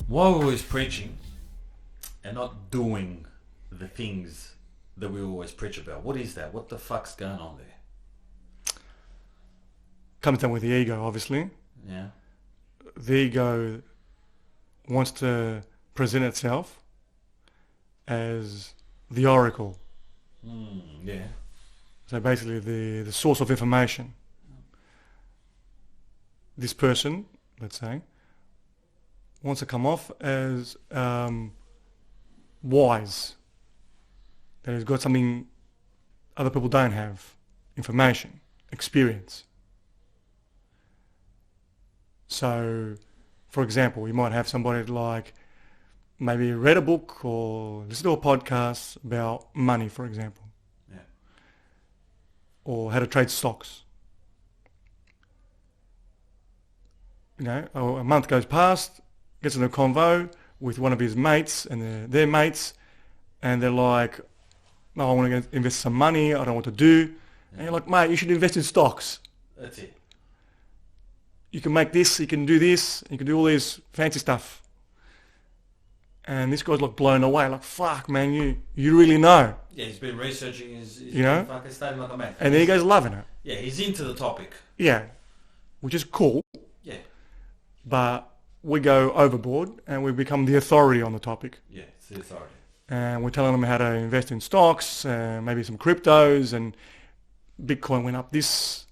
Why we're always preaching and not doing the things that we always preach about? What is that? What the fuck's going on there? Comes down with the ego, obviously. Yeah. The ego wants to present itself as the oracle. Yeah. So basically the source of information. This person, let's say, wants to come off as wise. That he's got something other people don't have. Information, experience. So, for example, you might have somebody like maybe read a book or listened to a podcast about money, for example. Yeah. Or how to trade stocks. You know, a month goes past, gets in a convo with one of his mates and their mates, and they're like, "No, I want to invest some money. I don't know what to do." Yeah. And you're like, "Mate, you should invest in stocks. That's it. You can make this, you can do this, you can do all this fancy stuff." And this guy's like blown away, like, "Fuck, man, you really know." Yeah, he's been researching his you know, fucking studying like a man. And then he goes loving it. Yeah, he's into the topic. Yeah, which is cool. Yeah. But we go overboard and we become the authority on the topic. Yeah, it's the authority. And we're telling them how to invest in stocks, maybe some cryptos, and Bitcoin went up this,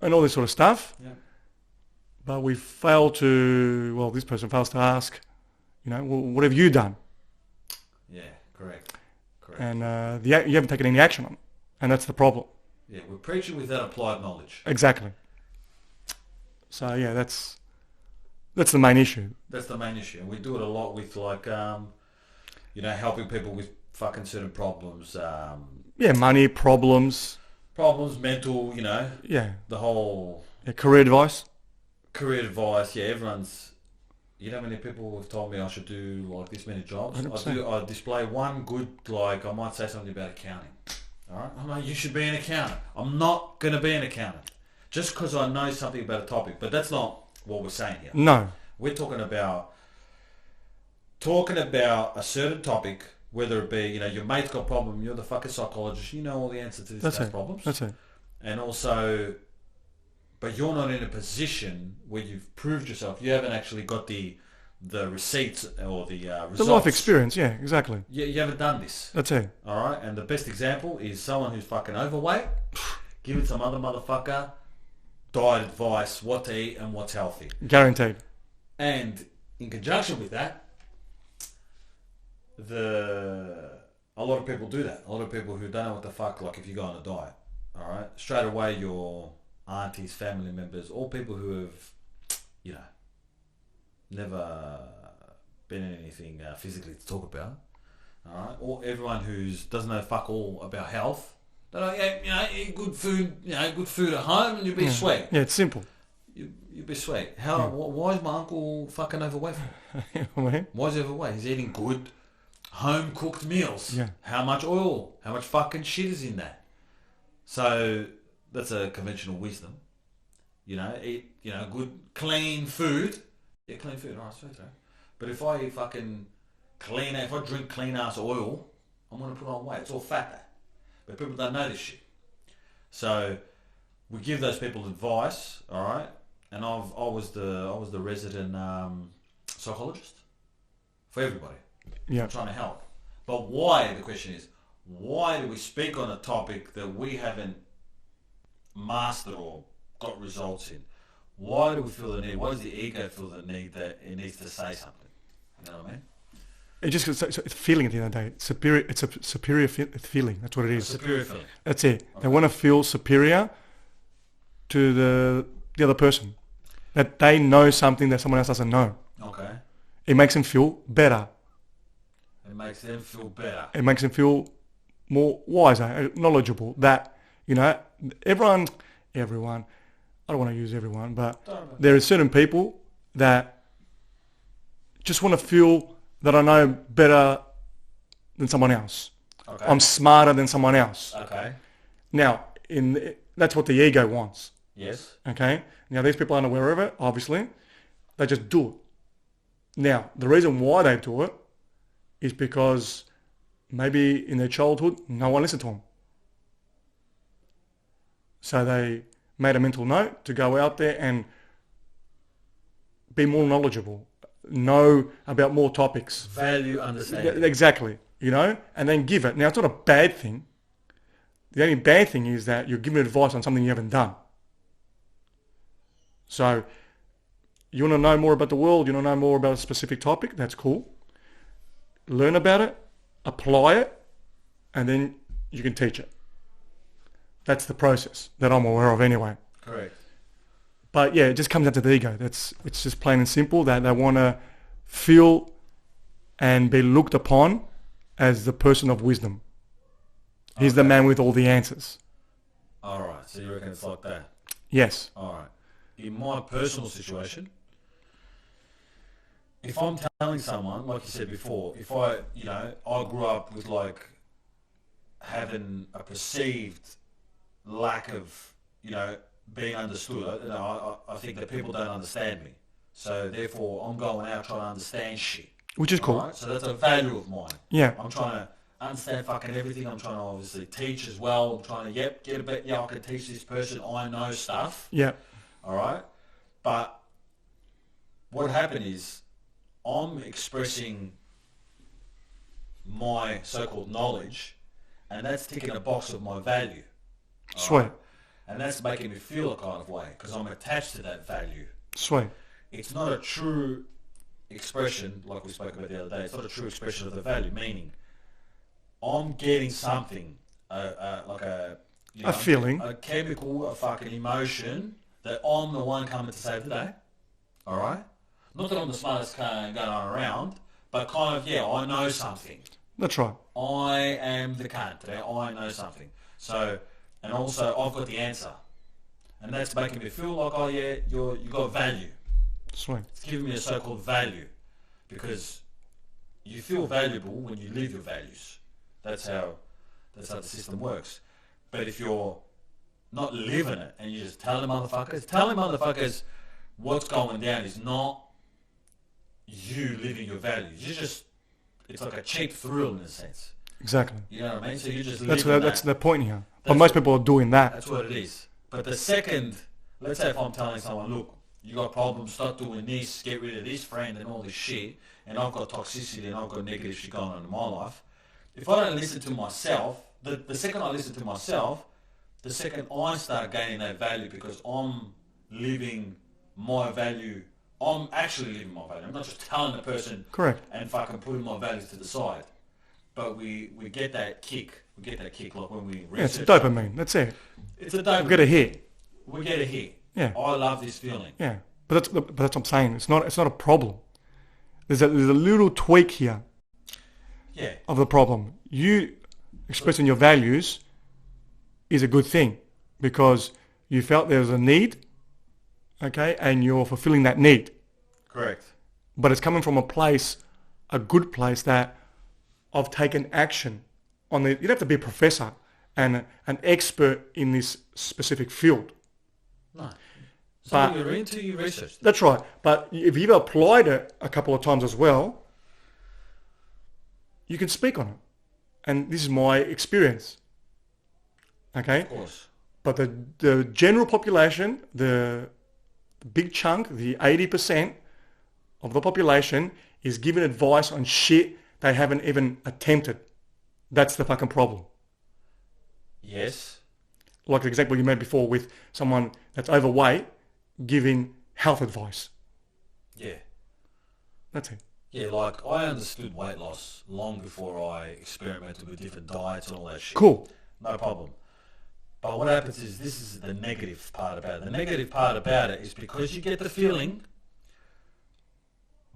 and all this sort of stuff. Yeah. But we fail to, well, this person fails to ask, you know, well, what have you done? Yeah, correct. And you haven't taken any action on it. And that's the problem. Yeah, we're preaching without applied knowledge. Exactly. So, yeah, that's the main issue. That's the main issue. And we do it a lot with, like, you know, helping people with fucking certain problems. Yeah, money, problems. Problems, mental, you know. Yeah. The whole... Yeah, career advice. Career advice, yeah, everyone's... You know how many people have told me I should do, like, this many jobs? 100%. I display one good, like, I might say something about accounting. Alright? I'm like, you should be an accountant. I'm not going to be an accountant. Just because I know something about a topic. But that's not what we're saying here. No. We're talking about a certain topic, whether it be, you know, your mate's got a problem, you're the fucking psychologist, you know all the answers to this guy's problems. That's it. And also, but you're not in a position where you've proved yourself. You haven't actually got the receipts or the results. The life experience, yeah, exactly. You haven't done this. That's it. All right? And the best example is someone who's fucking overweight, giving some other motherfucker diet advice, what to eat and what's healthy. Guaranteed. And in conjunction with that, a lot of people do that. A lot of people who don't know what the fuck, like if you go on a diet, all right, straight away your aunties, family members, all people who have, you know, never been in anything physically to talk about, all right, or everyone who's doesn't know fuck all about health. They don't, you know, eat good food, you know, good food at home, and you'll be sweet. Yeah, it's simple. You'll be sweet. Why is my uncle fucking overweight? Why is he overweight? He's eating good, home cooked meals. Yeah. How much oil? How much fucking shit is in that? So that's a conventional wisdom. You know, eat, you know, good clean food. Yeah, clean food. Alright, sweet, right? But if I eat fucking if I drink clean ass oil, I'm gonna put on weight. It's all fat there. But people don't know this shit. So we give those people advice, all right? And I was the resident psychologist for everybody. Yeah. I'm trying to help. But why? The question is, why do we speak on a topic that we haven't mastered or got results in? Why do we feel the need? Why does the ego feel the need that it needs to say something? You know what I mean? It's a feeling at the end of the day. Superior. It's a superior feeling. That's what it is. Superior feeling. That's it. Okay. They want to feel superior to the other person. That they know something that someone else doesn't know. Okay. It makes them feel better. It makes them feel better. It makes them feel more wiser, knowledgeable. That, you know, everyone, I don't want to use everyone, but there are certain people that just want to feel that I know better than someone else. Okay. I'm smarter than someone else. Okay. Now, that's what the ego wants. Yes. Okay? Now, these people aren't aware of it, obviously. They just do it. Now, the reason why they do it is because maybe in their childhood, no one listened to them. So they made a mental note to go out there and be more knowledgeable, know about more topics. Value, understanding. Exactly, you know, and then give it. Now, it's not a bad thing. The only bad thing is that you're giving advice on something you haven't done. So, you want to know more about the world, you want to know more about a specific topic, that's cool. Learn about it, apply it, and then you can teach it. That's the process that I'm aware of anyway. Correct. But yeah, it just comes down to the ego. It's just plain and simple that they want to feel and be looked upon as the person of wisdom. He's the man with all the answers. All right, so you reckon it's like that? Yes. All right. In my personal situation, if I'm telling someone, like you said before, if I grew up with like having a perceived lack of, being understood. I think that people don't understand me. So therefore, I'm going out trying to understand shit. Which is cool. Right? So that's a value of mine. Yeah. I'm trying to understand fucking everything. I'm trying to obviously teach as well. I'm trying to, get a bit, I can teach this person. I know stuff. Yeah. All right? But what happened is I'm expressing my so-called knowledge, and that's ticking a box of my value. Sweet. Right? And that's making me feel a kind of way because I'm attached to that value. Sweet. It's not a true expression, like we spoke about the other day. It's not a true expression of the value, meaning I'm getting something, like a feeling, a chemical, a fucking emotion that I'm the one coming to save the day. All right? Not that I'm the smartest guy going on around, but kind of, I know something. That's right. I am the cunt today. I know something. So, and also I've got the answer. And that's making me feel like, you got value. Sweet. It's giving me a so-called value because you feel valuable when you live your values. That's how the system works. But if you're not living it and you just telling motherfuckers what's going down is not you living your values. It's like a cheap thrill in a sense. Exactly. You know what I mean? So you just that's the point here. But most people are doing that. That's what it is. But the second, let's say if I'm telling someone, look, you got problems, start doing this, get rid of this friend and all this shit, and I've got toxicity and I've got negative shit going on in my life, if I don't listen to myself, the second I listen to myself, the second I start gaining that value because I'm living my value, I'm actually living my value. I'm not just telling the person Correct. and fucking putting my values to the side. But we get that kick. We get that kick like when we research. Yeah, it's a dopamine. That's it. It's a dopamine. We get a hit. We get a hit. Yeah. I love this feeling. Yeah. But that's what I'm saying. It's not a problem. There's a little tweak here. Yeah. Of the problem. You expressing your values is a good thing because you felt there was a need, okay, and you're fulfilling that need. Correct. But it's coming from a good place that I've taken action on the. You don't have to be a professor and an expert in this specific field. No. Something you're into, you research. That's right. But if you've applied it a couple of times as well, you can speak on it. And this is my experience. Okay? Of course. But the general population, the big chunk, the 80% of the population is given advice on shit they haven't even attempted. That's the fucking problem. Yes. Like the example you made before with someone that's overweight giving health advice. Yeah. That's it. Yeah, like I understood weight loss long before I experimented with different diets and all that shit. Cool. No problem. But what happens is this is the negative part about it. The negative part about it is because you get the feeling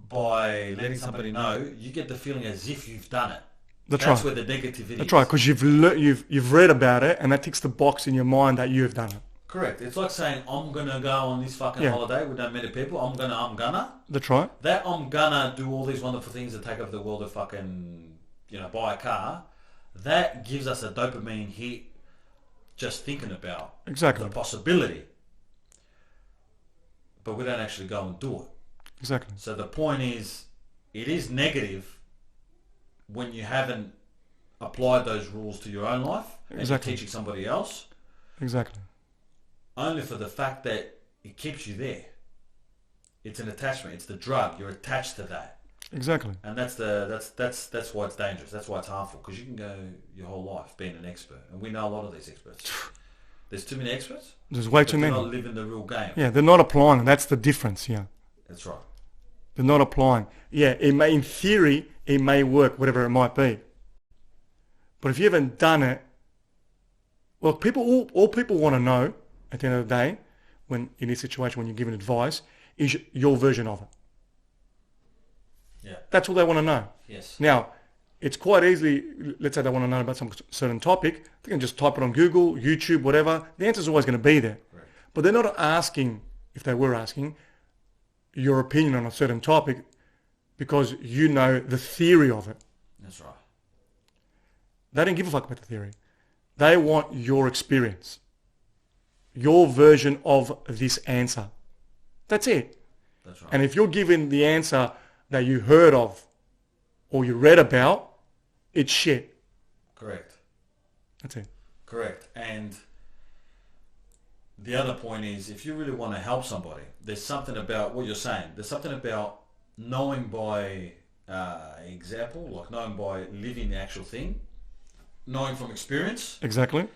by letting somebody know, you get the feeling as if you've done it. That's That's right. where the negativity is. That's right, because you've read about it and that ticks the box in your mind that you have done it. Correct. It's like saying, I'm going to go on this fucking holiday with that many people. I'm gonna. That's right. That I'm gonna do all these wonderful things and take over the world to fucking, buy a car. That gives us a dopamine hit just thinking about Exactly. the possibility. But we don't actually go and do it. Exactly. So the point is, it is negative when you haven't applied those rules to your own life and Exactly. you're teaching somebody else. Exactly. Only for the fact that it keeps you there. It's an attachment. It's the drug. You're attached to that, Exactly. and that's why it's dangerous. That's why it's harmful, because you can go your whole life being an expert, and we know a lot of these experts. There's too many experts. There's way But too they're many. not living the real game. Yeah, they're not applying it. That's the difference here. That's right. They're not applying. Yeah, it may, in theory, it may work, whatever it might be. But if you haven't done it, well, all people want to know at the end of the day, when in this situation, when you're giving advice, is your version of it. Yeah. That's all they want to know. Yes. Now, it's quite easily, let's say they want to know about some certain topic, they can just type it on Google, YouTube, whatever. The answer's always going to be there. Correct. But they're not asking, if they were asking, your opinion on a certain topic because you know the theory of it. That's right. They don't give a fuck about the theory. They want your experience, your version of this answer. That's it. That's right. And if you're given the answer that you heard of or you read about, it's shit. Correct. That's it. Correct. And the other point is, if you really want to help somebody, there's something about what you're saying. There's something about knowing by example, like knowing by living the actual thing, knowing from experience, Exactly.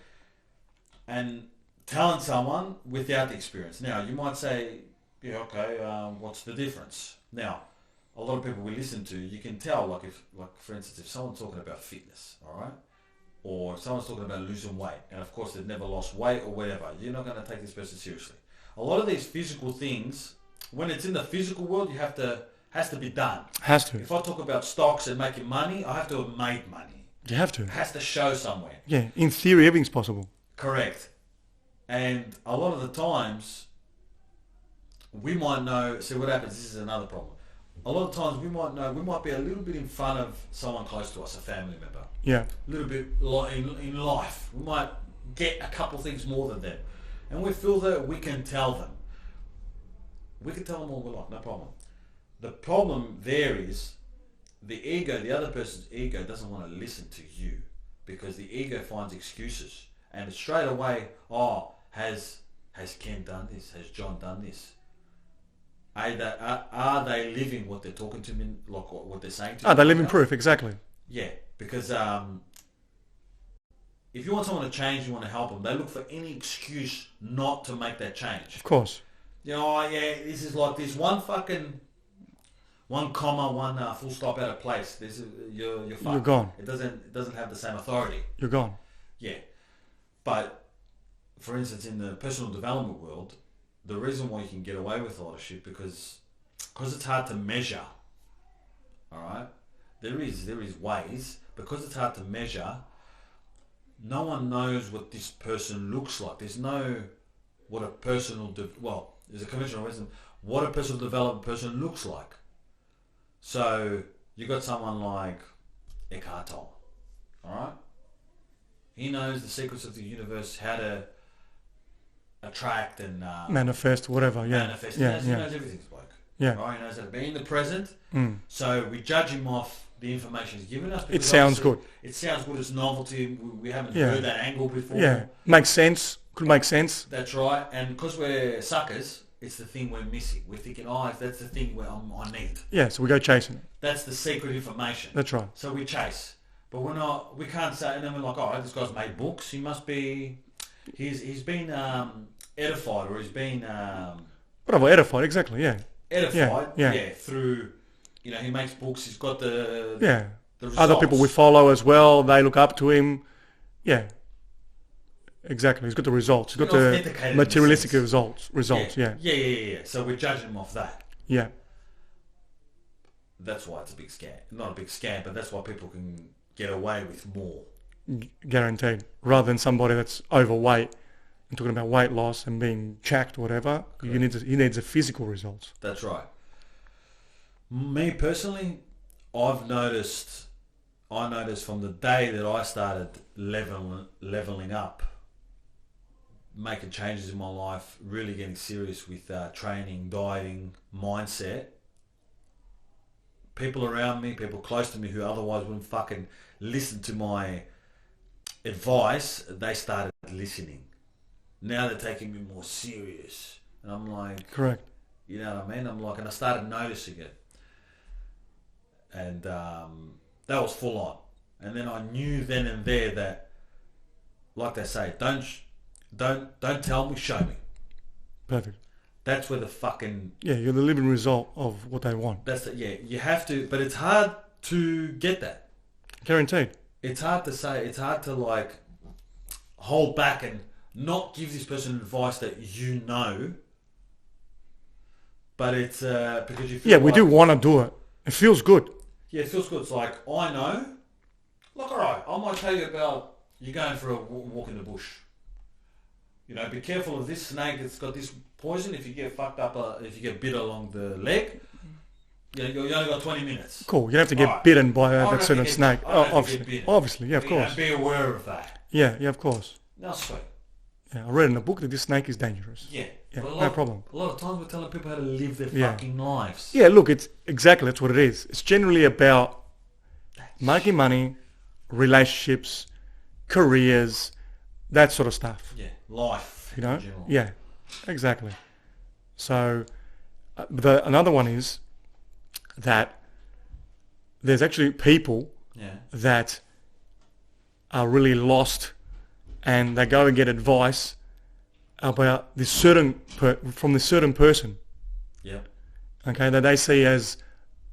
and telling someone without the experience. Now, you might say, yeah, okay, what's the difference? Now, a lot of people we listen to, you can tell, like for instance, if someone's talking about fitness, all right, or if someone's talking about losing weight, and of course they've never lost weight or whatever, you're not going to take this person seriously. A lot of these physical things, when it's in the physical world, has to be done. Has to. If I talk about stocks and making money, I have to have made money. You have to. It has to show somewhere. Yeah, in theory, everything's possible. Correct. And a lot of the times, we might know, see what happens, this is another problem. A lot of times we might know, we might be a little bit in front of someone close to us, a family member. Yeah. A little bit in life. We might get a couple things more than them. And we feel that we can tell them. We can tell them all we like, no problem. The problem there is the ego, the other person's ego doesn't want to listen to you because the ego finds excuses. And it's straight away, oh, has Ken done this? Has John done this? Are they living what they're talking to me, like what they're saying to me? They live in proof, exactly. Yeah, because if you want someone to change, you want to help them, they look for any excuse not to make that change. Of course. You know, oh, yeah, this is like this one comma, one full stop out of place. You're fucked. You're gone. It doesn't have the same authority. You're gone. Yeah, but for instance, in the personal development world, the reason why you can get away with a lot of shit because it's hard to measure. All right, there is ways because it's hard to measure. No one knows what this person looks like. There's no what a personal there's a conventional wisdom what a personal development person looks like. So you got someone like Eckhart Tolle, all right? He knows the secrets of the universe, how to attract and manifest, whatever. Yeah. manifest. Yeah. He knows everything, bloke. Yeah. Right? He knows how to be in the present. Mm. So we judge him off the information he's given us. It because sounds good. It sounds good. It's novelty. We haven't Yeah. heard that angle before. Yeah. Makes sense. Could make sense. That's right. And because we're suckers, it's the thing we're missing. We're thinking, oh, that's the thing where I need. Yeah. So we go chasing it. That's the secret information. That's right. So we chase. But we can't say, and then we're like, oh, this guy's made books. He must be, he's been edified, or he's been Whatever. Edified. Exactly. Yeah. edified, Yeah. through, he makes books. He's got the Yeah. the results. Other people we follow as well. They look up to him. Yeah. Exactly. He's got the results. He's got the authenticated in a materialistic sense. results. Yeah. Yeah. So we're judging him off that. Yeah. That's why it's a big scam. Not a big scam, but that's why people can get away with more. Guaranteed. Rather than somebody that's overweight and talking about weight loss and being jacked or whatever, he needs a physical results. That's right. Me personally, I noticed from the day that I started leveling up, making changes in my life, really getting serious with training, dieting, mindset, people around me, people close to me who otherwise wouldn't fucking listen to my advice, they started listening. Now they're taking me more serious. And I'm like... Correct. You know what I mean? I'm like, and I started noticing it. And that was full on. And then I knew then and there that, like they say, don't tell me, show me. Perfect. That's where the fucking... Yeah, you're the living result of what they want. That's it, yeah. You have to, but it's hard to get that. Guaranteed. It's hard to say, it's hard to like hold back and not give this person advice that you know, but it's because you feel we do want to do it. It feels good. Yeah, it feels good. It's like, I know, look, alright, I might tell you about you going for a walk in the bush. You know, be careful of this snake that's got this poison. If you get fucked up, if you get bit along the leg, you only got 20 minutes. Cool. You don't have to get bitten by that certain snake. Obviously, yeah, of course. And be aware of that. Yeah, of course. No, sweet. Yeah, I read in a book that this snake is dangerous. Yeah, no problem. A lot of times we're telling people how to live their fucking lives. Yeah, look, it's exactly, that's what it is. It's generally about making money, relationships, careers, that sort of stuff. Yeah, life. You know? Yeah, exactly. So, another one is that there's actually people that are really lost, and they go and get advice about this from this certain person. Yeah. Okay, that they see as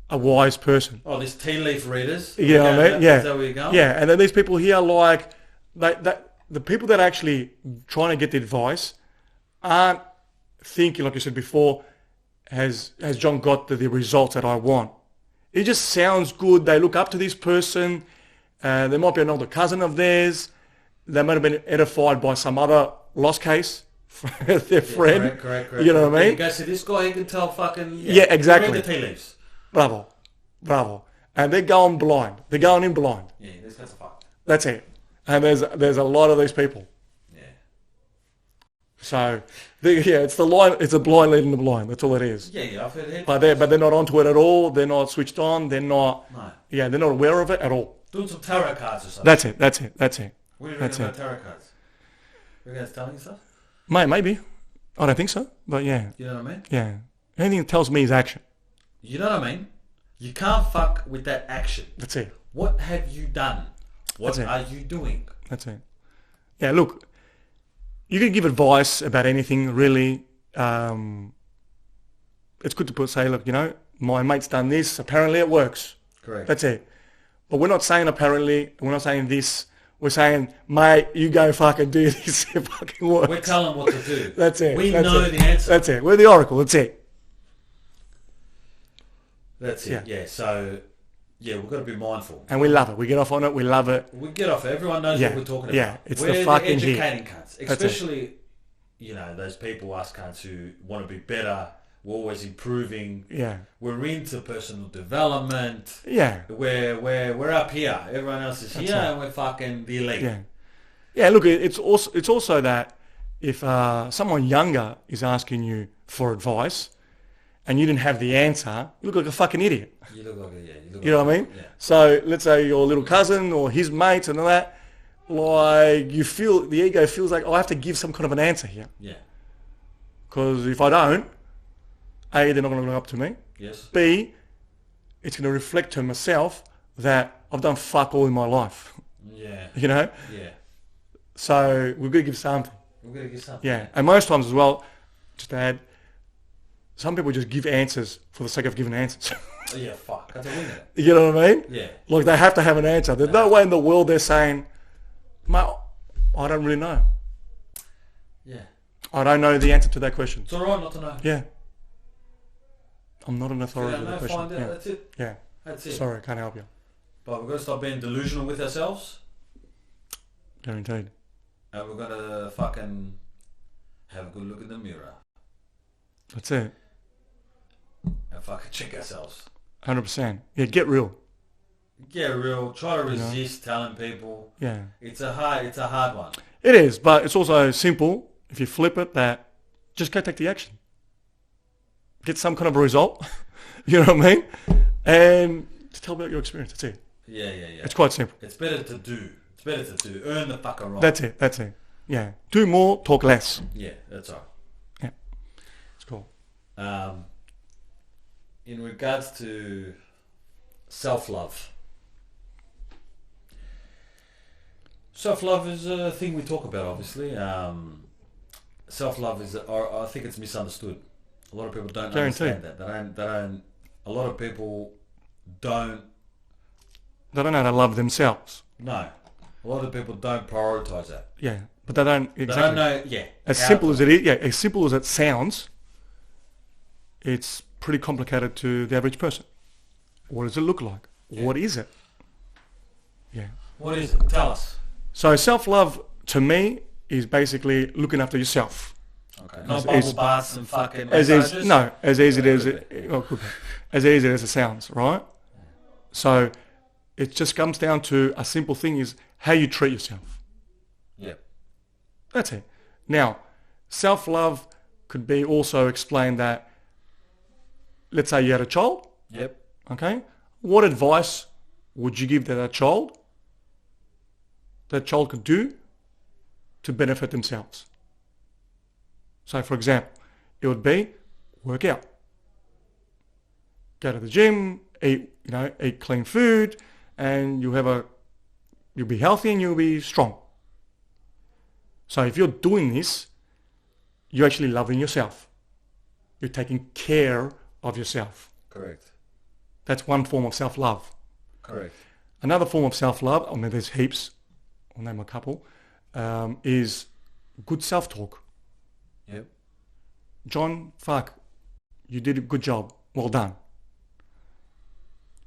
a wise person. Oh, these tea leaf readers. Yeah, I mean, yeah. Is that where you're going? Yeah, and then these people here, like, the people that are actually trying to get the advice aren't thinking, like you said before, has John got the results that I want? It just sounds good. They look up to this person. There might be another cousin of theirs. They might have been edified by some other lost case, their friend. Correct. You know what I mean? You go see this guy, he can tell fucking... Yeah, exactly. Read the tea leaves. Bravo. And they're going blind. They're going in blind. Yeah, this guy's a fuck. That's it. And there's a lot of these people. Yeah. So, it's the line. It's a blind leading the blind. That's all it is. Yeah, I've heard it. But they're not onto it at all. They're not switched on. They're not. No. Yeah, they're not aware of it at all. Doing some tarot cards or something. That's it. What do you reckon about tarot cards? You guys telling you stuff? Maybe. I don't think so. But yeah. You know what I mean? Yeah. Anything that tells me is action. You know what I mean? You can't fuck with that action. That's it. What have you done? What are you doing? That's it. Yeah, look, you can give advice about anything, really. It's good to say, look, my mate's done this. Apparently it works. Correct. That's it. But we're not saying apparently. We're not saying this. We're saying, mate, you go fucking do this. It fucking works. We're telling what to do. That's it. We know the answer. That's it. We're the oracle. That's it. That's it. Yeah. So, we've got to be mindful. And we love it. We get off on it. We love it. We get off it. Everyone knows what we're talking about. Yeah, it's we're the fucking educating cunts. Especially, those people, us cunts who want to be better. We're always improving. Yeah. We're into personal development. Yeah. We're up here. Everyone else is here, and we're fucking the elite. Yeah. Yeah. Look, it's also that if someone younger is asking you for advice, and you didn't have the answer, you look like a fucking idiot. You look like you know what I mean? Yeah. So let's say your little cousin or his mates and all that, like the ego feels like, I have to give some kind of an answer here. Yeah. Because if I don't, A, they're not going to look up to me. Yes. B, it's going to reflect to myself that I've done fuck all in my life. Yeah. Yeah. So we've got to give something. Yeah. And most times as well, just to add, some people just give answers for the sake of giving answers. Yeah, fuck. That's a winner. You know what I mean? Yeah. Like they have to have an answer. There's no way in the world they're saying, mate, I don't really know. Yeah. I don't know the answer to that question. It's alright not to know. Yeah. I'm not an authority on that question. Find out. That's it. Yeah. That's it. Sorry, I can't help you. But we've got to stop being delusional with ourselves. Guaranteed. And we've got to fucking have a good look in the mirror. That's it. And fucking check ourselves. 100%. Yeah, get real. Get real. Try to resist telling people. Yeah. It's a hard one. It is, but it's also simple. If you flip it, that just go take the action. Get some kind of a result. You know what I mean? And to tell about your experience, that's it. Yeah. It's quite simple. It's better to do. It's better to do. Earn the fucking right. That's it. Yeah. Do more, talk less. Yeah, that's right. Yeah. It's cool. In regards to self-love. Self-love is a thing we talk about, obviously. Self-love is, I think it's misunderstood. A lot of people don't understand that. They don't. A lot of people don't. They don't know how to love themselves. No, a lot of people don't prioritize that. Yeah, but they don't exactly. They don't know. Yeah, as simple as it is. Yeah, as simple as it sounds, it's pretty complicated to the average person. What does it look like? Yeah. What is it? Yeah. What is it? Tell us. So self-love to me is basically looking after yourself. Okay. No bubble baths and fucking massages? No, as easy as it sounds, right? So it just comes down to a simple thing is how you treat yourself. Yep. That's it. Now, self-love could be also explained that, let's say you had a child. Yep. Okay. What advice would you give to that child could do to benefit themselves? So, for example, it would be work out, go to the gym, eat clean food, and you'll be healthy and you'll be strong. So, if you're doing this, you're actually loving yourself. You're taking care of yourself. Correct. That's one form of self-love. Correct. Another form of self-love, there's heaps, I'll name a couple, is good self-talk. Yep. John, you did a good job. Well done.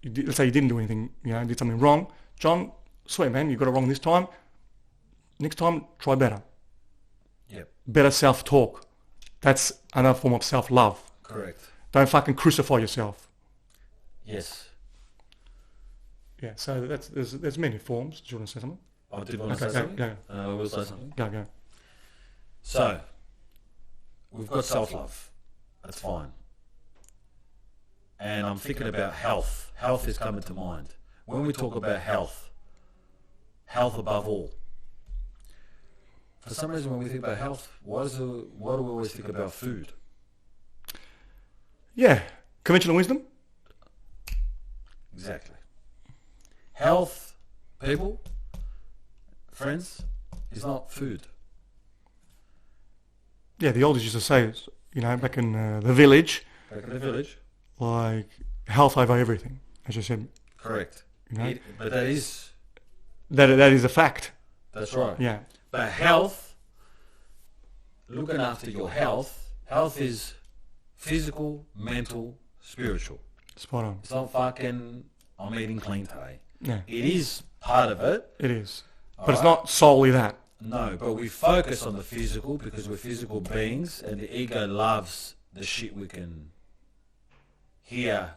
Let's say you didn't do anything, did something wrong. John, sweet man, you got it wrong this time. Next time, try better. Yep. Better self-talk. That's another form of self-love. Correct. Don't fucking crucify yourself. Yes. Yeah, so there's many forms. Do you want to say something? I did want to say something. Go. I will say something. Go. So, we've got self-love. That's fine. And I'm thinking about health. Health is coming to mind. When we talk about health above all. For some reason, when we think about health, why do we always think about food? Yeah, conventional wisdom. Exactly. Health, people, friends, is not food. Yeah, the elders used to say, back in the village. Back in the village. Like, health over everything, as you said. Correct. But that is... That is a fact. That's right. Yeah. But health, looking after your health is physical, mental, spiritual. Spot on. It's not fucking, I'm eating clean today. Yeah. It is part of it. It is. But it's not solely that. No, but we focus on the physical because we're physical beings and the ego loves the shit we can hear,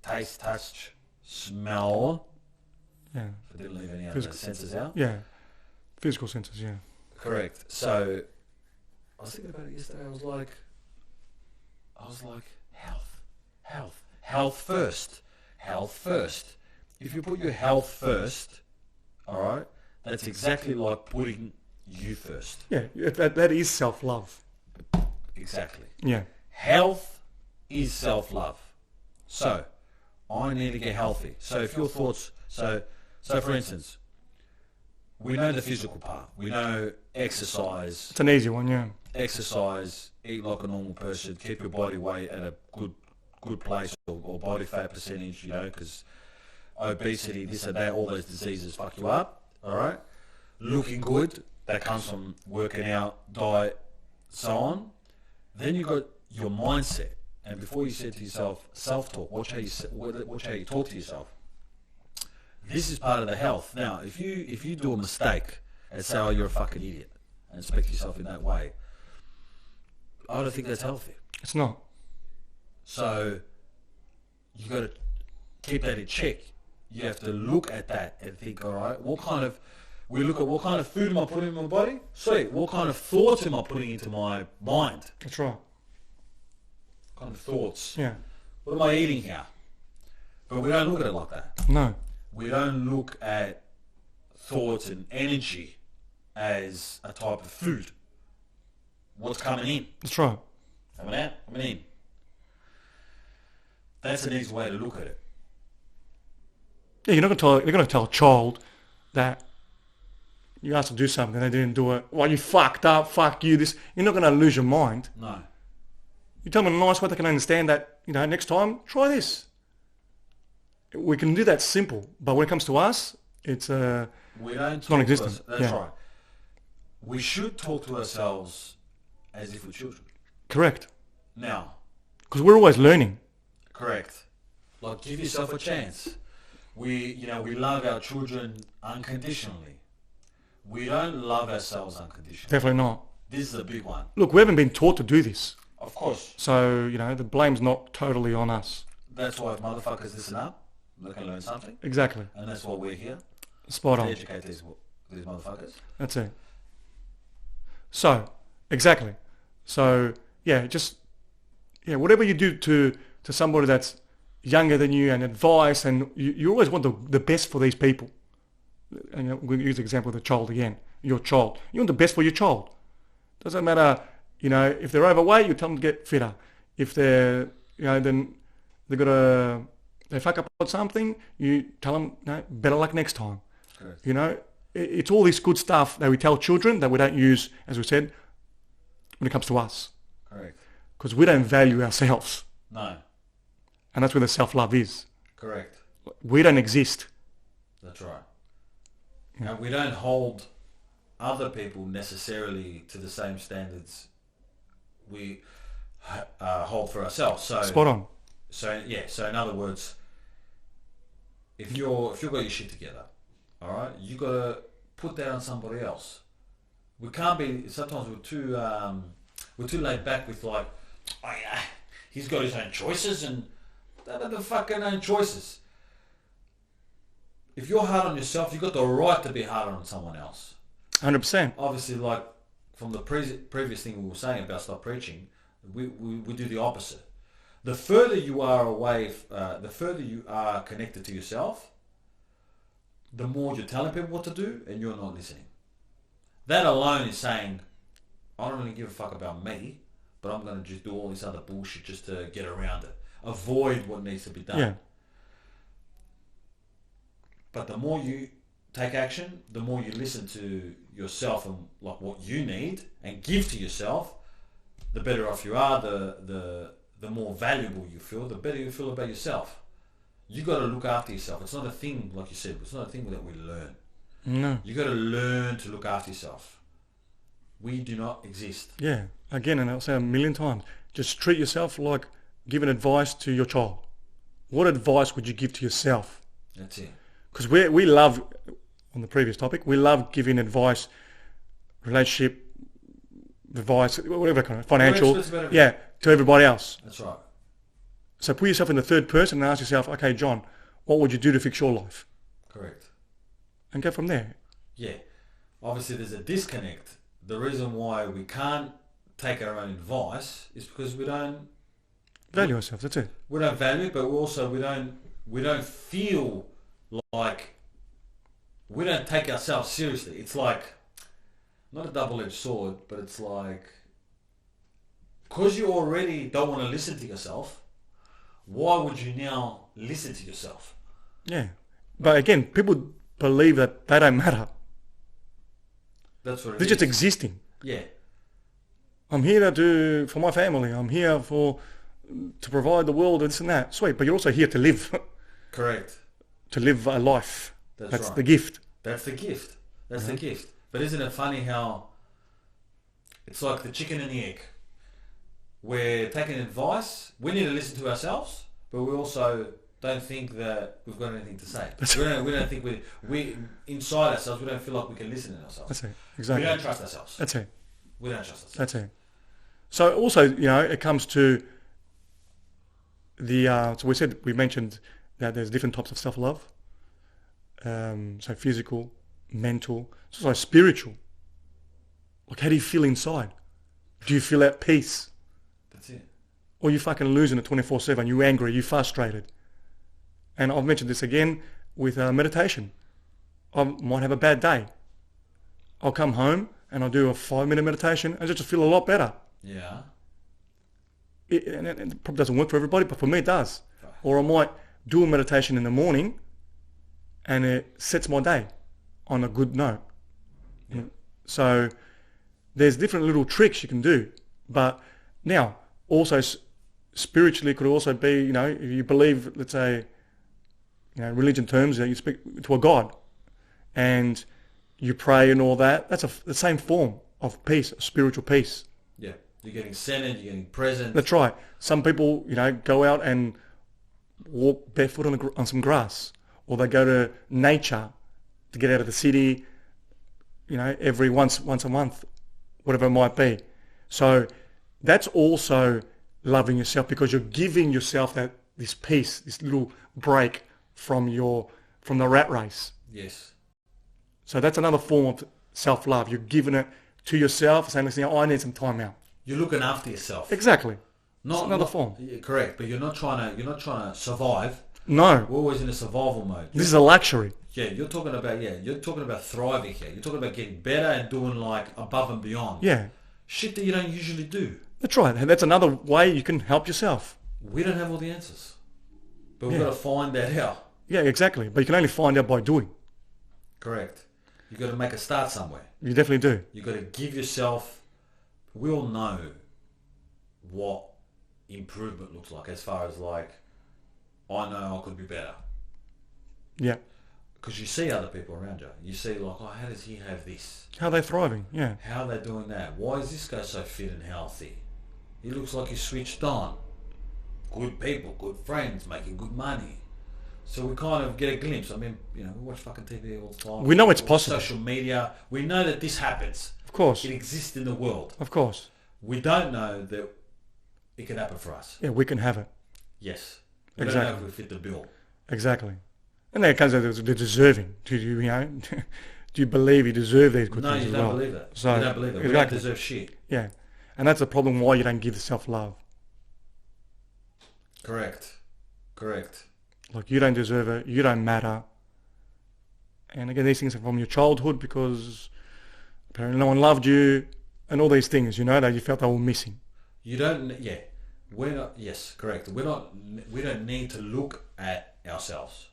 taste, touch, smell. Yeah. If I didn't leave any other senses out. Yeah. Physical senses, yeah. Correct. So, I was thinking about it yesterday. I was like, health first. If you put your health first, all right, that's exactly like putting you first. Yeah, that is self-love. Exactly. Yeah. Health is self-love. So, I need to get healthy. So, if your thoughts, so for instance, we know the physical part. We know exercise. It's an easy one, yeah. Exercise, eat like a normal person, keep your body weight at a good place or body fat percentage, because obesity, this and that, all those diseases fuck you up, all right? Looking good, that comes from working out, diet, so on. Then you got your mindset. And before you said to yourself, self-talk, watch how you talk to yourself. This is part of the health. Now, if you do a mistake and say, oh, you're a fucking idiot, and speak to yourself in that way, I don't think that's healthy. It's not. So, you got to keep that in check. You have to look at that and think, all right, we look at what kind of food am I putting in my body? Sweet. What kind of thoughts am I putting into my mind? That's right. What kind of thoughts? Yeah. What am I eating here? But we don't look at it like that. No. We don't look at thoughts and energy as a type of food. What's coming in? That's right. Coming out, coming in. That's an easy way to look at it. Yeah, you're going to tell a child that you asked to do something and they didn't do it. Well, you fucked up, fuck you, this. You're not going to lose your mind. No. You tell them in a nice way they can understand that, next time, try this. We can do that simple. But when it comes to us, it's we don't non-existent. That's right. We should talk to ourselves as if we're children. Correct. Now. Because we're always learning. Correct. Like, give yourself a chance. We love our children unconditionally. We don't love ourselves unconditionally. Definitely not. This is a big one. Look, we haven't been taught to do this. Of course. So, the blame's not totally on us. That's why if motherfuckers listen up, they can learn something. Exactly. And that's why we're here. Spot on. To educate these motherfuckers. That's it. So, exactly. So, whatever you do to somebody that's younger than you and advice, and you always want the best for these people. And we'll use the example of the child again. Your child. You want the best for your child. Doesn't matter, if they're overweight, you tell them to get fitter. If they're, then they fuck up on something, you tell them, better luck next time. Correct. It's all this good stuff that we tell children that we don't use, as we said, when it comes to us. Correct. Because we don't value ourselves. No. And that's where the self-love is. Correct. We don't exist. That's right. And we don't hold other people necessarily to the same standards we hold for ourselves. So spot on. So in other words, if you've got your shit together, all right, you got to put that on somebody else. We can't be. Sometimes we're too laid back with like, oh yeah, he's got his own choices and that are the fucking own choices. If you're hard on yourself, you've got the right to be hard on someone else. 100%. Obviously, like from the previous thing we were saying about stop preaching, we do the opposite. The further you are away, the further you are connected to yourself, the more you're telling people what to do and you're not listening. That alone is saying, I don't really give a fuck about me, but I'm going to just do all this other bullshit just to get around it. Avoid what needs to be done. Yeah. But the more you take action, the more you listen to yourself and like what you need and give to yourself, the better off you are, the more valuable you feel, the better you feel about yourself. You got to look after yourself. It's not a thing, like you said, it's not a thing that we learn. No. You got to learn to look after yourself. We do not exist. Yeah. Again, and I'll say a million times, just treat yourself like giving advice to your child. What advice would you give to yourself? That's it. Because we love, on the previous topic, we love giving advice, relationship advice, whatever kind of financial, to everybody else. That's right. So put yourself in the third person and ask yourself, okay, John, what would you do to fix your life? Correct. And go from there. Yeah. Obviously, there's a disconnect. The reason why we can't take our own advice is because we don't value ourselves. That's it. We don't value it, but we don't feel like we don't take ourselves seriously. It's like not a double-edged sword, but it's like because you already don't want to listen to yourself, why would you now listen to yourself? Yeah. But again, people believe that they don't matter. That's what it is. They're just existing. Yeah. I'm here to do for my family. I'm here to provide the world and this and that. Sweet, but you're also here to live. Correct. To live a life. That's right. the gift. That's the gift. That's the gift. But isn't it funny how it's like the chicken and the egg? We're taking advice. We need to listen to ourselves, but we also don't think that we've got anything to say. We don't think we inside ourselves. We don't feel like we can listen to ourselves. That's it. Exactly. We don't trust ourselves. That's it. We don't trust ourselves. That's it. So also, it comes to the. So we mentioned that there's different types of self-love. So physical, mental, so spiritual. Like, how do you feel inside? Do you feel at peace? That's it. Or you fucking losing it 24/7? You angry? You frustrated? And I've mentioned this again with meditation. I might have a bad day. I'll come home and I'll do a 5-minute meditation and just feel a lot better. Yeah. And it probably doesn't work for everybody, but for me it does. Or I might do a meditation in the morning and it sets my day on a good note. Yeah. So there's different little tricks you can do. But now, also spiritually could also be, if you believe, let's say, religion terms, you speak to a God and you pray and all that. That's the same form of peace, spiritual peace. Yeah. You're getting centered, you're getting present. That's right. Some people, go out and walk barefoot on some grass, or they go to nature to get out of the city, every once a month, whatever it might be. So that's also loving yourself, because you're giving yourself this peace, this little break from the rat race. Yes. So that's another form of self-love. You're giving it to yourself, saying, listen, I need some time out. You're looking after yourself. Exactly. Not another form. Yeah, correct, but you're not trying to survive. No. We're always in a survival mode. This is a luxury. Yeah, you're talking about thriving here. You're talking about getting better and doing like above and beyond. Yeah. Shit that you don't usually do. That's right. And that's another way you can help yourself. We don't have all the answers. But we've got to find that out. Yeah, exactly. But you can only find out by doing. Correct. You've got to make a start somewhere. You definitely do. You've got to give yourself... We all know what improvement looks like, as far as like, I know I could be better. Yeah. Because you see other people around you. You see like, oh, how does he have this? How are they thriving? Yeah. How are they doing that? Why is this guy so fit and healthy? He looks like he's switched on. Good people, good friends, making good money. So we kind of get a glimpse. I mean, we watch fucking TV all the time. We know it's possible. Social media. We know that this happens. Of course. It exists in the world. Of course. We don't know that it can happen for us. Yeah, we can have it. Yes. We Exactly. don't know if we fit the bill. Exactly. And then it comes down to the deserving. Do you, do you believe you deserve these good No, things you as don't well? believe that. So, You don't believe it. We don't exactly. deserve shit. Yeah. And that's the problem why you don't give self-love. Correct. Correct. Like, you don't deserve it. You don't matter. And again, these things are from your childhood because apparently no one loved you and all these things, that you felt they were missing. You don't, yeah. We're not, yes, correct. We don't need to look at ourselves.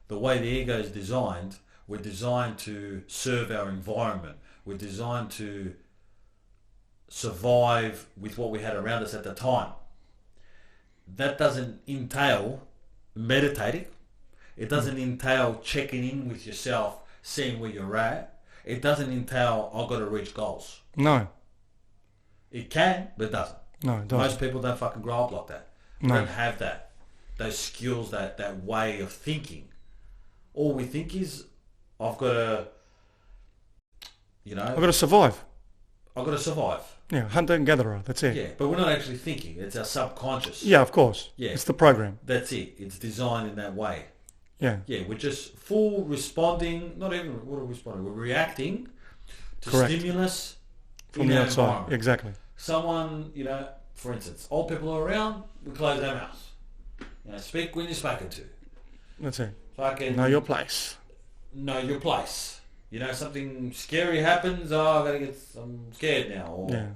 The way the ego is designed, we're designed to serve our environment. We're designed to survive with what we had around us at the time. That doesn't entail meditating. It doesn't entail checking in with yourself, seeing where you're at. It doesn't entail, I've got to reach goals. No. It can, but it doesn't. No, it doesn't. Most people don't fucking grow up like that. They No. don't have that. Those skills, that way of thinking. All we think is, I've got to, I've got to survive. I've got to survive. Yeah, hunter and gatherer. That's it. Yeah, but we're not actually thinking. It's our subconscious. Yeah, of course. Yeah. It's the program. That's it. It's designed in that way. Yeah. Yeah, we're just full responding, not even, what are we responding? We're reacting to Correct. stimulus From in the our outside. environment. Exactly. Someone, for instance, old people are around, we close our mouths. Speak when you're spoken to. That's it. Fucking Know your place. know your place. Something scary happens, I'm scared now, or Yeah.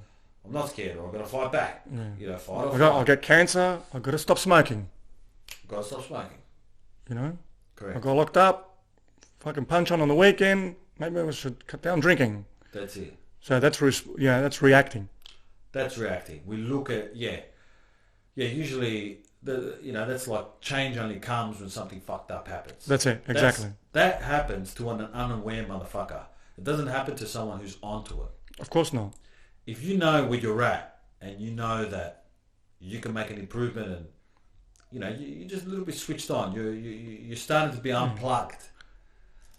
I'm not scared, or I've got to fight back. Yeah. Fight or I flight. got cancer. I've got to stop smoking. Got to stop smoking. I Correct. got locked up. Fucking punch on the weekend. Maybe I should cut down drinking. That's it. So that's that's reacting. That's reacting. We look at, usually, that's like change only comes when something fucked up happens. That's it. Exactly. That happens to an unaware motherfucker. It doesn't happen to someone who's onto it. Of course not. If you know where you're at and you know that you can make an improvement and, you're just a little bit switched on. You're starting to be unplugged.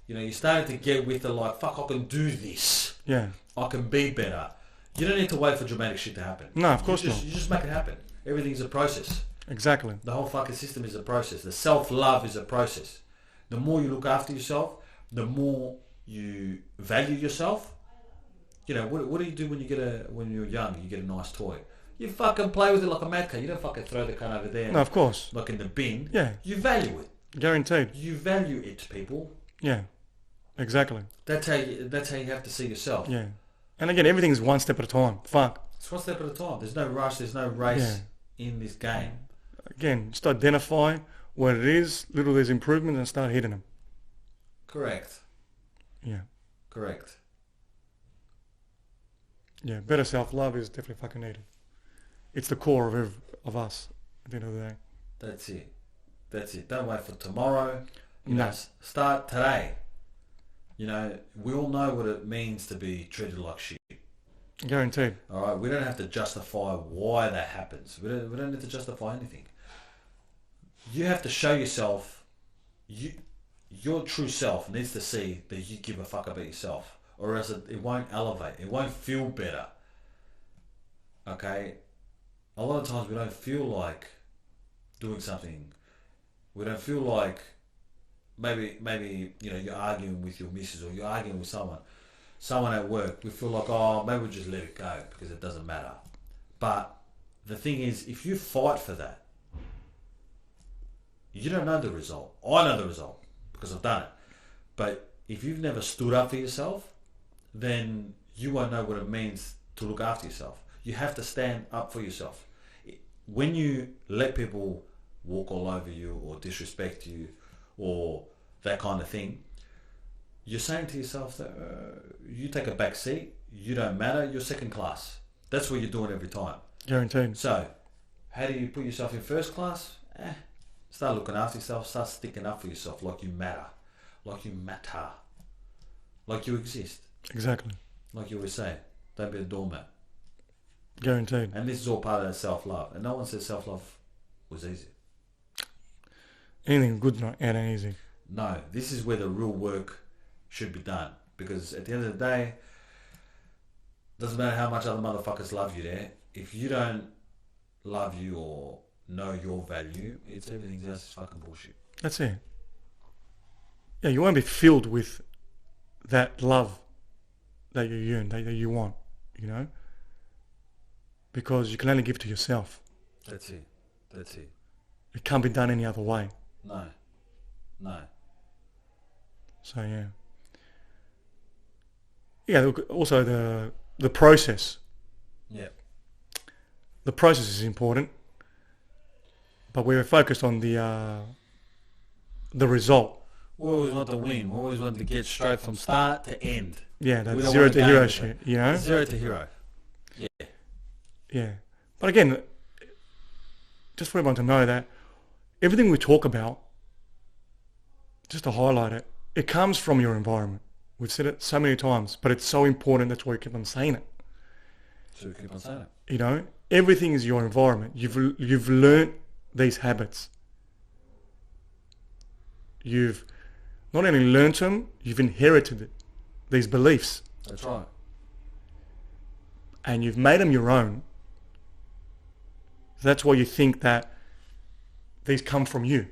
You're starting to get with the like, fuck, I can do this. Yeah. I can be better. You don't need to wait for dramatic shit to happen. No, of course not. You just make it happen. Everything's a process. Exactly. The whole fucking system is a process. The self-love is a process. The more you look after yourself, the more you value yourself. What do you do when you're young? You get a nice toy. You fucking play with it like a mad cat. You don't fucking throw the cunt over there. No, of course. Like in the bin. Yeah. You value it. Guaranteed. You value it, people. Yeah. Exactly. That's how you have to see yourself. Yeah. And again, everything's one step at a time. Fuck. It's one step at a time. There's no rush. There's no race in this game. Again, just identify what it is, little there's improvement, and start hitting them. Correct. Yeah. Correct. Yeah. Better self-love is definitely fucking needed. It's the core of us at the end of the day. That's it. That's it. Don't wait for tomorrow. You No. know, start today. You know, we all know what it means to be treated like shit. Guaranteed. All right, we don't have to justify why that happens. We don't need to justify anything. You have to show yourself. Your true self needs to see that you give a fuck about yourself, or else it won't elevate. It won't feel better. Okay, a lot of times we don't feel like doing something. We don't feel like maybe you know, you're arguing with your missus or you're arguing with someone at work. We feel like, oh, maybe we'll just let it go because it doesn't matter. But the thing is, if you fight for that, you don't know the result. I know the result because I've done it. But if you've never stood up for yourself, then you won't know what it means to look after yourself. You have to stand up for yourself. When you let people walk all over you or disrespect you or that kind of thing, you're saying to yourself that you take a back seat, you don't matter, you're second class. That's what you're doing every time. Guaranteed. So, how do you put yourself in first class? Start looking after yourself, start sticking up for yourself like you matter. Like you matter. Like you exist. Exactly. Like you always say, don't be a doormat. Guaranteed. And this is all part of that self-love. And no one says self-love was easy. Anything good's not ain't easy. No, this is where the real work should be done. Because at the end of the day, doesn't matter how much other motherfuckers love you there. If you don't love you or know your value, it's everything else is fucking bullshit. That's it. Yeah, you won't be filled with that love that you yearn, that you want, you know? Because you can only give to yourself. That's it. That's it. It can't be done any other way. No. No. So yeah. Yeah, look, also the process. Yeah. The process is important, but we're focused on the result. We always want to win. We always want to get straight from start to end. Yeah, that We don't zero want to to hero game shit, you know? Zero to hero. Yeah. Yeah. But again, just for everyone to know that everything we talk about, just to highlight it, it comes from your environment. We've said it so many times, but it's so important, that's why we keep on saying it. So we keep on saying it. You know, everything is your environment. You've learnt these habits. You've not only learnt them, you've inherited it, these beliefs. That's right. And you've made them your own. That's why you think that these come from you.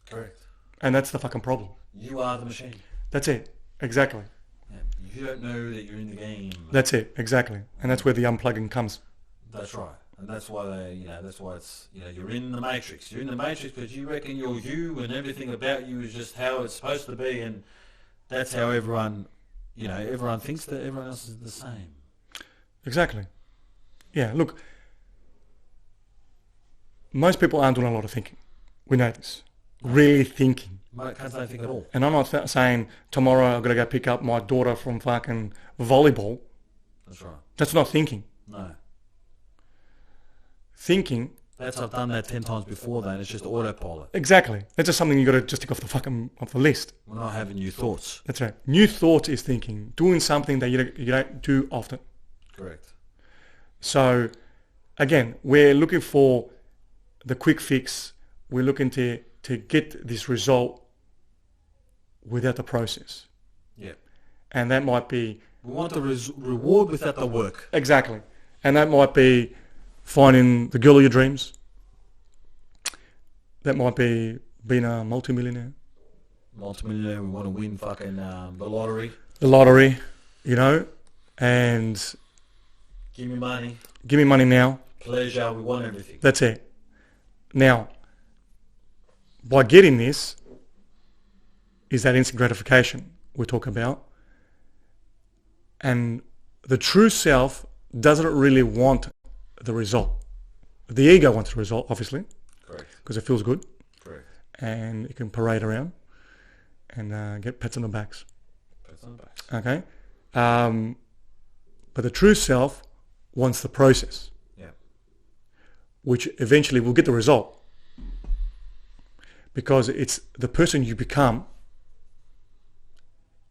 Correct. And that's the fucking problem. You are the machine. That's it. Exactly. Yeah. You don't know that you're in the game. That's it. Exactly. And that's where the unplugging comes. That's right. And that's why that's why it's, you're in the matrix. You're in the matrix because you reckon you're you and everything about you is just how it's supposed to be, and that's how everyone thinks that everyone else is the same. Exactly. Yeah, look, most people aren't doing a lot of thinking. We know this. Really thinking. Can't say anything at all. And I'm not saying tomorrow I've got to go pick up my daughter from fucking volleyball. That's right. That's not thinking. No. Thinking. I've done that 10 times before then. It's just autopilot. Exactly. That's just something you got to just tick off the list. We're not having new thoughts. That's right. New thoughts is thinking. Doing something that you don't do often. Correct. So, again, we're looking for the quick fix. We're looking to get this result without the process. Yeah. And that might be... We want the reward without the work. Exactly. And that might be finding the girl of your dreams. That might be being a multimillionaire. Multimillionaire, we want to win fucking the lottery. The lottery, and... Give me money. Give me money now. Pleasure, we want everything. That's it. Now, by getting this is that instant gratification we talk about. And the true self doesn't really want the result. The ego wants the result, obviously, Correct. because it feels good. Correct. And it can parade around and get pats on the backs. Pats on the backs. Okay? But the true self wants the process, Yeah. which eventually will get the result. Because it's the person you become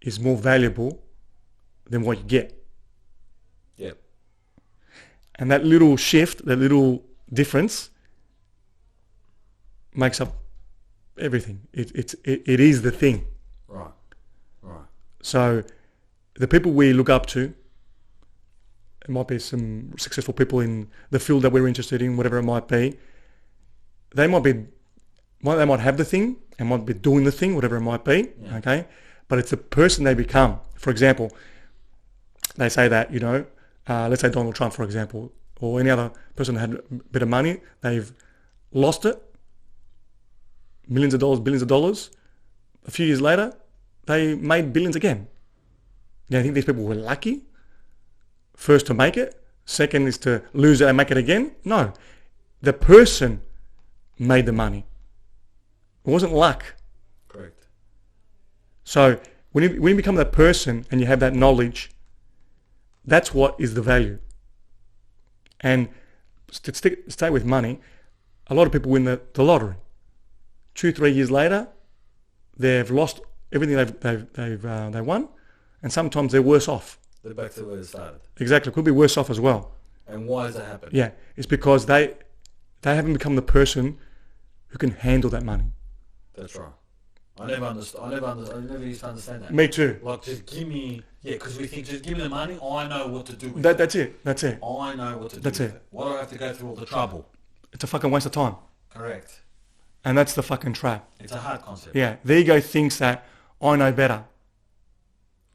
is more valuable than what you get. Yeah. And that little shift, that little difference makes up everything. It is the thing. Right. Right. So the people we look up to, it might be some successful people in the field that we're interested in, whatever it might be, they might have the thing and might be doing the thing, whatever it might be, Yeah. okay? But it's the person they become. For example, they say that, let's say Donald Trump, for example, or any other person that had a bit of money, they've lost it, millions of dollars, billions of dollars. A few years later, they made billions again. Now, I think these people were lucky. First to make it, second is to lose it and make it again. No, the person made the money. It wasn't luck. Correct. So when you become that person and you have that knowledge, that's what is the value. And to stay with money, a lot of people win the lottery. 2-3 years later, they've lost everything they won, and sometimes they're worse off. They're back to where they started. Exactly, could be worse off as well. And why does that happen? Yeah, it's because they haven't become the person who can handle that money. That's right. I never used to understand that. Me too. Like, just give me, because we think, just give me the money, I know what to do with That's it. That's it. I know what to do That's with it. it. Why do I have to go through all the trouble? It's a fucking waste of time. Correct. And that's the fucking trap. It's a hard concept. Yeah, the ego thinks that I know better.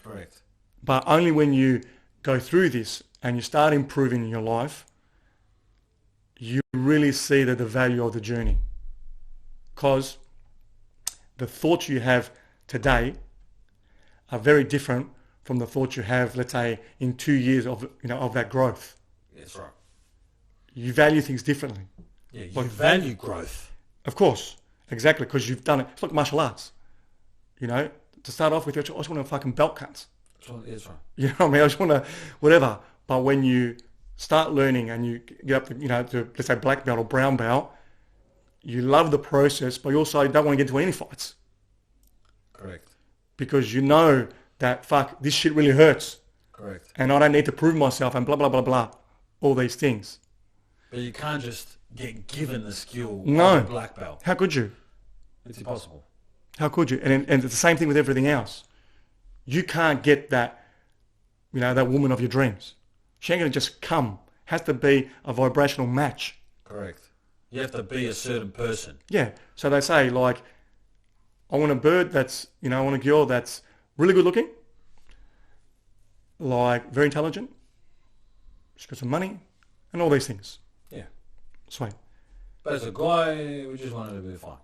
Correct. But only when you go through this and you start improving in your life, you really see the value of the journey. Because the thoughts you have today are very different from the thoughts you have, let's say, in 2 years of that growth. That's right. You value things differently. Yeah, you value growth. Of course, exactly, because you've done it. It's like martial arts. To start off with, I just want to fucking belt cuts. That's right. You know what I mean? I just want to, whatever. But when you start learning and you get up to let's say black belt or brown belt, you love the process, but you also don't want to get into any fights. Correct. Because you know that, fuck, this shit really hurts. Correct. And I don't need to prove myself and blah, blah, blah, blah. All these things. But you can't just get given the skill No. of a black belt. How could you? It's impossible. How could you? And it's the same thing with everything else. You can't get that, that woman of your dreams. She ain't going to just come. Has to be a vibrational match. Correct. You have to be a certain person. Yeah. So they say, like, I want a bird that's, I want a girl that's really good looking, like very intelligent, she's got some money, and all these things. Yeah. Sweet. But as a guy, we just wanted to be fine.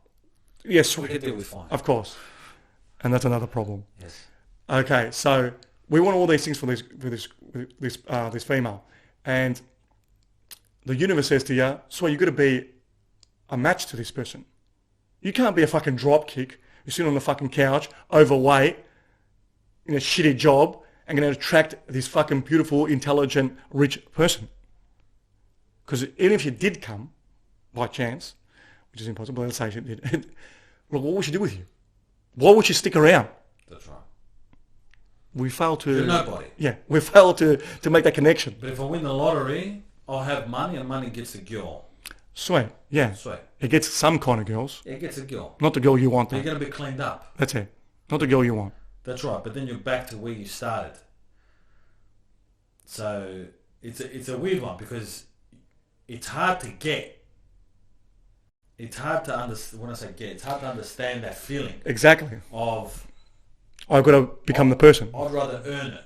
Yes, We could deal with fine. of course. And that's another problem. Yes. Okay, so we want all these things for this female, and the universe says to you, so you got to be a match to this person. You can't be a fucking drop kick. You're sitting on the fucking couch, overweight, in a shitty job, and going to attract this fucking beautiful, intelligent, rich person. Because even if she did come, by chance, which is impossible, let's say she did, well, what would she do with you? Why would she stick around? That's right. We fail to... You're nobody. Yeah, we fail to make that connection. But if I win the lottery, I'll have money and money gets a girl. Sweet, yeah. Sweet. It gets some kind of girls. It gets a girl. Not the girl you want, But though. you're going to be cleaned up. That's it. Not the girl you want. That's right. But then you're back to where you started. So it's a weird one because it's hard to get. It's hard to understand. When I say get, it's hard to understand that feeling Exactly. of I've got to become the person. I'd rather earn it.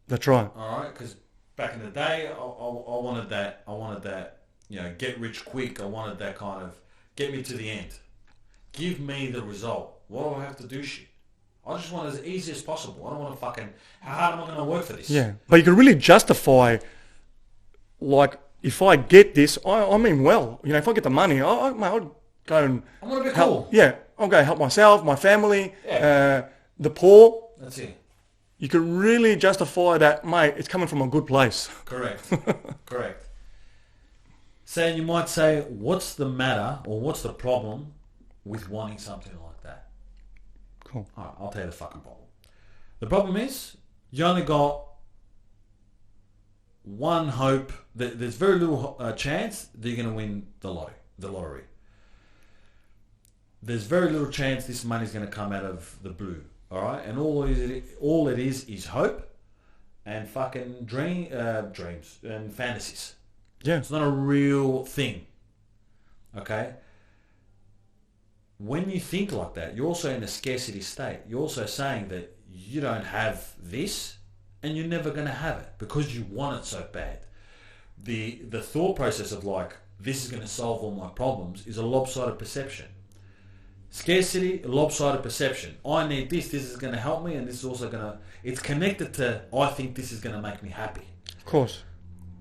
That's right. All right, because back in the day, I wanted that. I wanted that. Get rich quick. I wanted that kind of get me to the end. Give me the result. What do I have to do shit? I just want it as easy as possible. I don't want to fucking... How hard am I going to work for this? Yeah. But you can really justify, like, if I get this, I mean well. You know, if I get the money, I'll go and... I'm going to be help, cool. Yeah. I'll go help myself, my family, Yeah. the poor. That's it. You can really justify that, mate, it's coming from a good place. Correct. Correct. So you might say, what's the matter or what's the problem with wanting something like that? Cool. All right, I'll tell you the fucking problem. The problem is you only got one hope. There's very little chance that you're going to win the lottery. There's very little chance this money's going to come out of the blue. All right, and all it is hope and fucking dreams and fantasies. Yeah. It's not a real thing. Okay? When you think like that, you're also in a scarcity state. You're also saying that you don't have this and you're never going to have it because you want it so bad. The thought process of like, this is going to solve all my problems is a lopsided perception. Scarcity, lopsided perception. I need this is going to help me, and this is also going to... It's connected to, I think this is going to make me happy. Of course.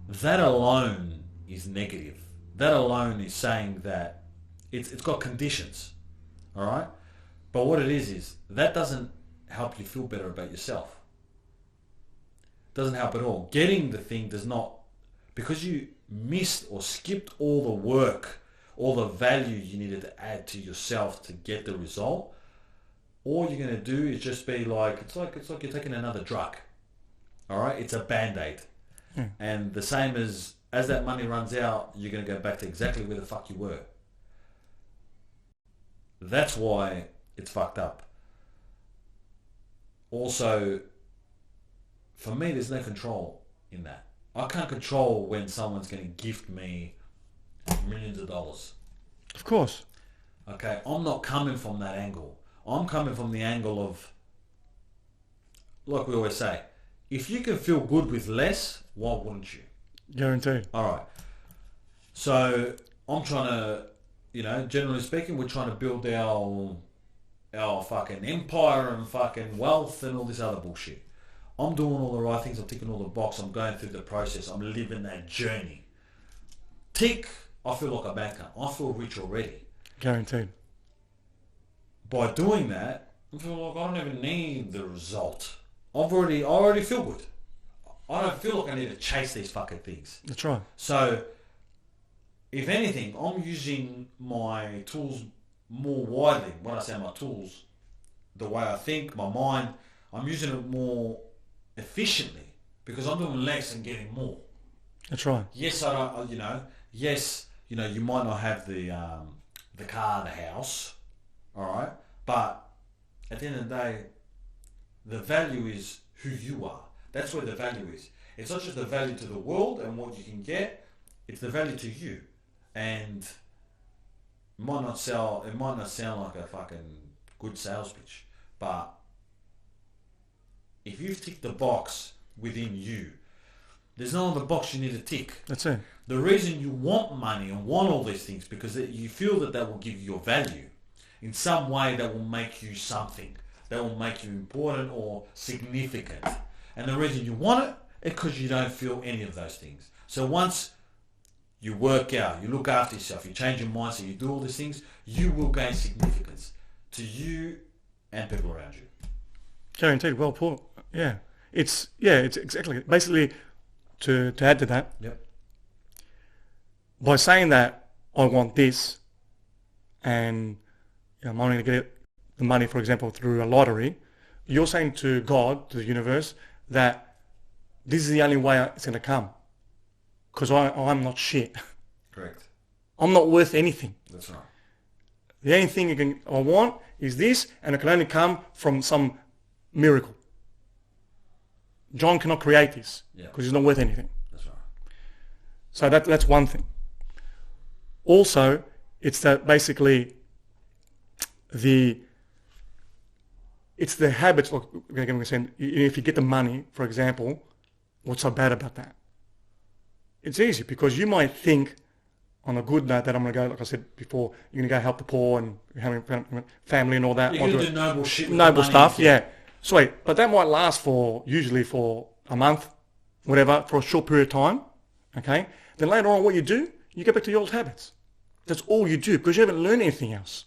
That alone is negative. That alone is saying that it's got conditions. All right? But what it is that doesn't help you feel better about yourself. It doesn't help at all. Getting the thing does not... Because you missed or skipped all the work, all the value you needed to add to yourself to get the result, all you're going to do is just be like, it's like you're taking another drug. All right? It's a Band-Aid. And the same as that money runs out, you're going to go back to exactly where the fuck you were. That's why it's fucked up. Also, for me, there's no control in that. I can't control when someone's going to gift me millions of dollars. Of course. Okay, I'm not coming from that angle. I'm coming from the angle of, like we always say, if you can feel good with less, why wouldn't you? Guaranteed. All right. So I'm trying to, generally speaking, we're trying to build our fucking empire and fucking wealth and all this other bullshit. I'm doing all the right things. I'm ticking all the boxes. I'm going through the process. I'm living that journey. Tick. I feel like a banker. I feel rich already. Guaranteed. By doing that, I feel like I don't even need the result. I already feel good. I don't feel like I need to chase these fucking things. That's right. So, if anything, I'm using my tools more widely. When I say my tools, the way I think, my mind, I'm using it more efficiently because I'm doing less and getting more. That's right. Yes, I don't. Yes, you might not have the car, the house, all right. But at the end of the day, the value is who you are. That's where the value is. It's not just the value to the world and what you can get. It's the value to you. And it might not sound like a fucking good sales pitch, but if you've ticked the box within you, there's no other box you need to tick. That's it. The reason you want money and want all these things because you feel that will give you your value in some way, that will make you something, that will make you important or significant. And the reason you want it is because you don't feel any of those things. So once you work out, you look after yourself, you change your mindset, you do all these things, you will gain significance to you and people around you. Guaranteed. Well put. Yeah. It's exactly. Basically, to add to that, Yep. by saying that I want this, and I'm only going to get the money, for example, through a lottery, you're saying to God, to the universe, that this is the only way it's going to come, because I'm not shit. Correct. I'm not worth anything. That's right. The only thing I want is this, and it can only come from some miracle. John cannot create this because he's not worth anything. That's right. So that's one thing. Also, it's that basically it's the habits. Like we're saying, if you get the money, for example, what's so bad about that? It's easy because you might think, on a good note that I'm going to go, like I said before, you're going to go help the poor and having family and all that. You're going to do noble shit with noble the money stuff, you get. yeah. Sweet. But that might last usually for a month, whatever, for a short period of time, okay? Then later on what you do, you go back to your old habits. That's all you do because you haven't learned anything else.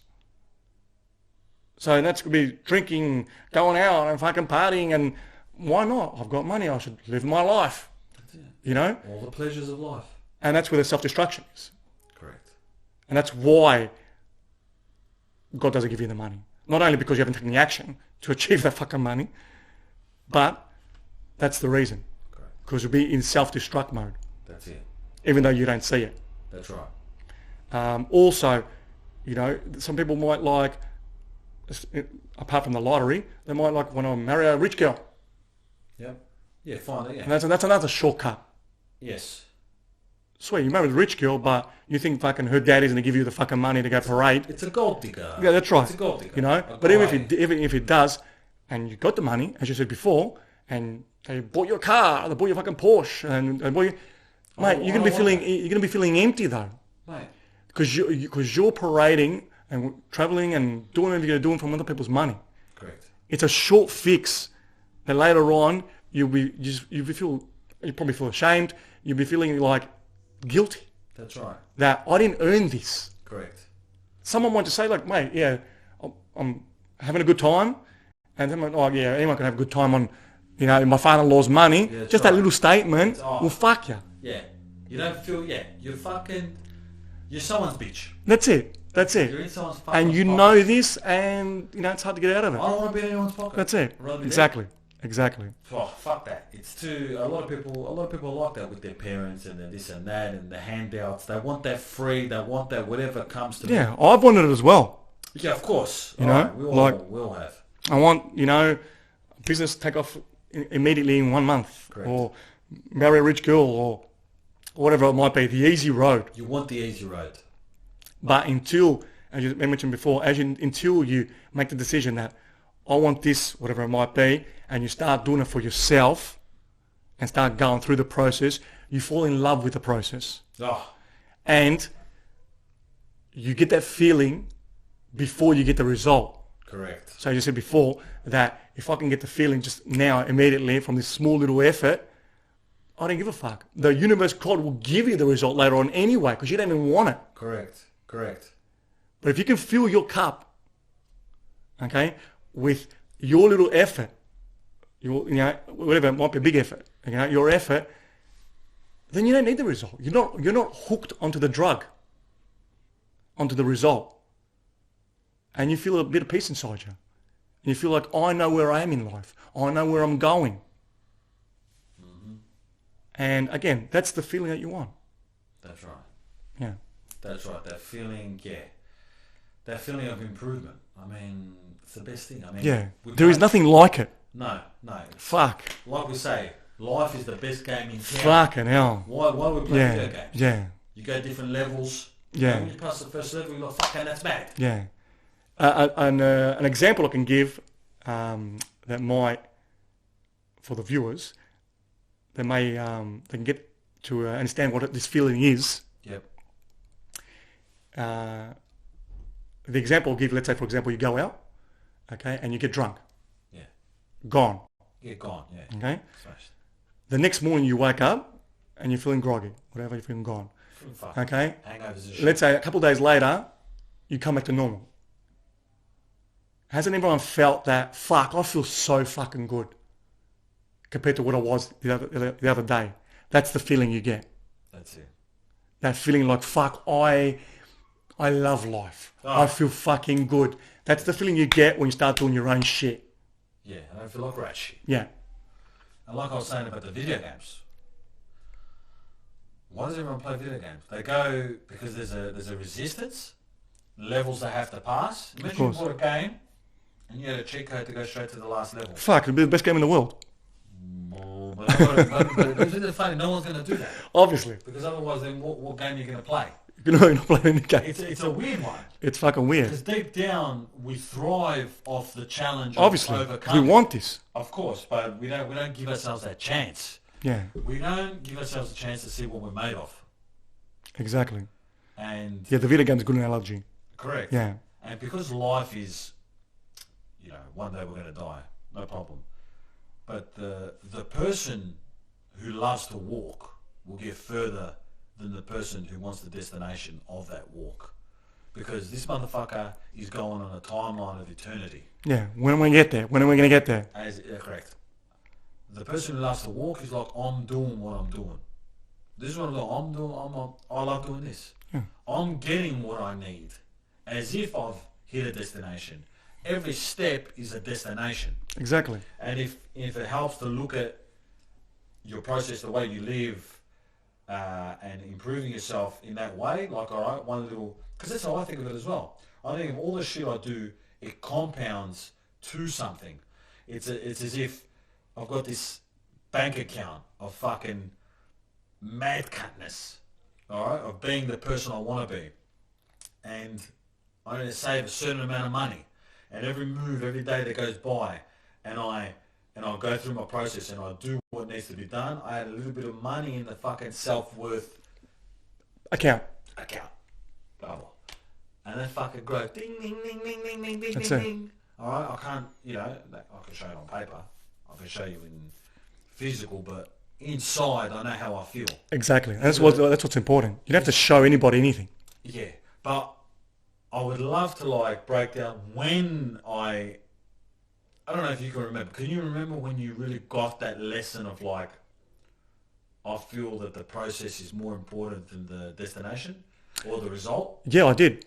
So that's going to be drinking, going out and fucking partying, and why not? I've got money, I should live my life. That's it. You know? All the pleasures of life. And that's where the self-destruction is. Correct. And that's why God doesn't give you the money. Not only because you haven't taken the action to achieve that fucking money, but that's the reason. Correct. Because you'll be in self-destruct mode. That's it. Even though you don't see it. That's right. Also, you know, some people might like, apart from the lottery, they might like want to marry a rich girl. Yep. Yeah, fine. Yeah. And that's another shortcut. Yes. Swear, you marry a rich girl, but you think fucking her daddy's going to give you the fucking money to go parade. It's a gold digger. Yeah, that's right. It's a gold digger. You know, but even if it does, and you got the money, as you said before, and they bought your car, they bought your fucking Porsche, and they bought you, mate, you're gonna be feeling empty though, mate, because you're parading and traveling and doing whatever you're doing from other people's money. Correct. It's a short fix that later on you'll probably feel ashamed. You'll be feeling like guilty. That's right. That I didn't earn this. Correct. Someone might just say like, mate, yeah, I'm having a good time, and then oh yeah, anyone can have a good time on, you know, my father-in-law's money. Yeah, just right. that little statement will fuck you. Yeah. You don't feel. Yeah. You're someone's bitch. That's it. That's it. You're in someone's fucking And you pocket. know this, and you know it's hard to get out of it. I don't want to be in anyone's pocket. That's it. I'd rather be Exactly. Exactly. there. Oh, fuck that. It's too. A lot of people are like that with their parents and their this and that and the handouts. They want that free. They want that whatever comes to them. Yeah, I've wanted it as well. Yeah, of course. You know, we all have. I want, you know, business to take off immediately in 1 month. Correct. Or marry a rich girl or whatever it might be, the easy road. You want the easy road. But until, as you mentioned before, until you make the decision that I want this, whatever it might be, and you start doing it for yourself and start going through the process, you fall in love with the process. Oh, And you get that feeling before you get the result. correct. So you said before that if I can get the feeling just now, immediately, from this small little effort, I don't give a fuck. The universe, God, will give you the result later on anyway because you don't even want it. Correct. Correct. But if you can fill your cup, okay, with your little effort, you know, whatever, it might be a big effort, you know, your effort, then you don't need the result. You're not hooked onto the drug, onto the result. And you feel a bit of peace inside you. You feel like, I know where I am in life. I know where I'm going. Mm-hmm. And again, that's the feeling that you want. That's right. Yeah. That's right. That feeling, yeah. That feeling of improvement. I mean, it's the best thing. I mean, Yeah. There is nothing like it. No. Fuck. Like we say, life is the best game in town. Fucking hell. Why we play Yeah. video games? Yeah. You go different levels. Yeah. And when you pass the first level, you're like, fucking, that's bad. Yeah. An example I can give that might, for the viewers, they can get to understand what this feeling is. Yep. The example I'll give, let's say, for example, you go out, okay, and you get drunk. Yeah. Gone. Yeah, gone. Yeah. Okay. Smashed. The next morning you wake up and you're feeling groggy, whatever, you're feeling gone. Fuck. Okay. Hangovers and shit. Let's say a couple of days later, you come back to normal. Hasn't everyone felt that, fuck, I feel so fucking good compared to what I was the other day? That's the feeling you get. That's it. That feeling like, fuck, I love life. Oh. I feel fucking good. That's the feeling you get when you start doing your own shit. Yeah, I don't feel like rat shit. Yeah. And like I was saying about the video games, why does everyone play video games? They go because there's a resistance, levels they have to pass. Imagine you bought a game and you had a cheat code to go straight to the last level. Fuck, it'd be the best game in the world. But it's funny, no one's going to do that. Obviously. Because otherwise then what game are you going to play? You're not playing any game. It's a weird one. It's fucking weird. Because deep down we thrive off the challenge Obviously. of overcoming. We want this. Of course, but we don't give ourselves that chance. Yeah. We don't give ourselves a chance to see what we're made of. Exactly. And Yeah, the video game's a good analogy. correct. Yeah. And because life is, one day we're going to die, no problem. But the person who loves to walk will get further than the person who wants the destination of that walk. Because this motherfucker is going on a timeline of eternity. Yeah, when are we going to get there? When are we going to get there? Correct. The person who loves to walk is like, I'm doing what I'm doing. This is what I'm doing. I love doing this. Yeah. I'm getting what I need, as if I've hit a destination. Every step is a destination. Exactly. And if it helps to look at your process, the way you live, and improving yourself in that way, like, all right, one little, because that's how I think of it as well. I think of all the shit I do, it compounds to something. It's as if I've got this bank account of fucking madcutness, all right, of being the person I want to be, and I need to save a certain amount of money, and every move, every day that goes by, and I'll go through my process and I do what needs to be done. I add a little bit of money in the fucking self-worth Account. Blah, blah. And then fucking grow. Ding, ding, ding, ding, ding, ding, ding, That's ding, it. ding. All right, I can't, I can show you on paper. I can show you in physical, but inside I know how I feel. Exactly. And that's what's important. You don't have to show anybody anything. Yeah, but I would love to break down when I don't know if you can remember. Can you remember when you really got that lesson of I feel that the process is more important than the destination or the result? Yeah, I did.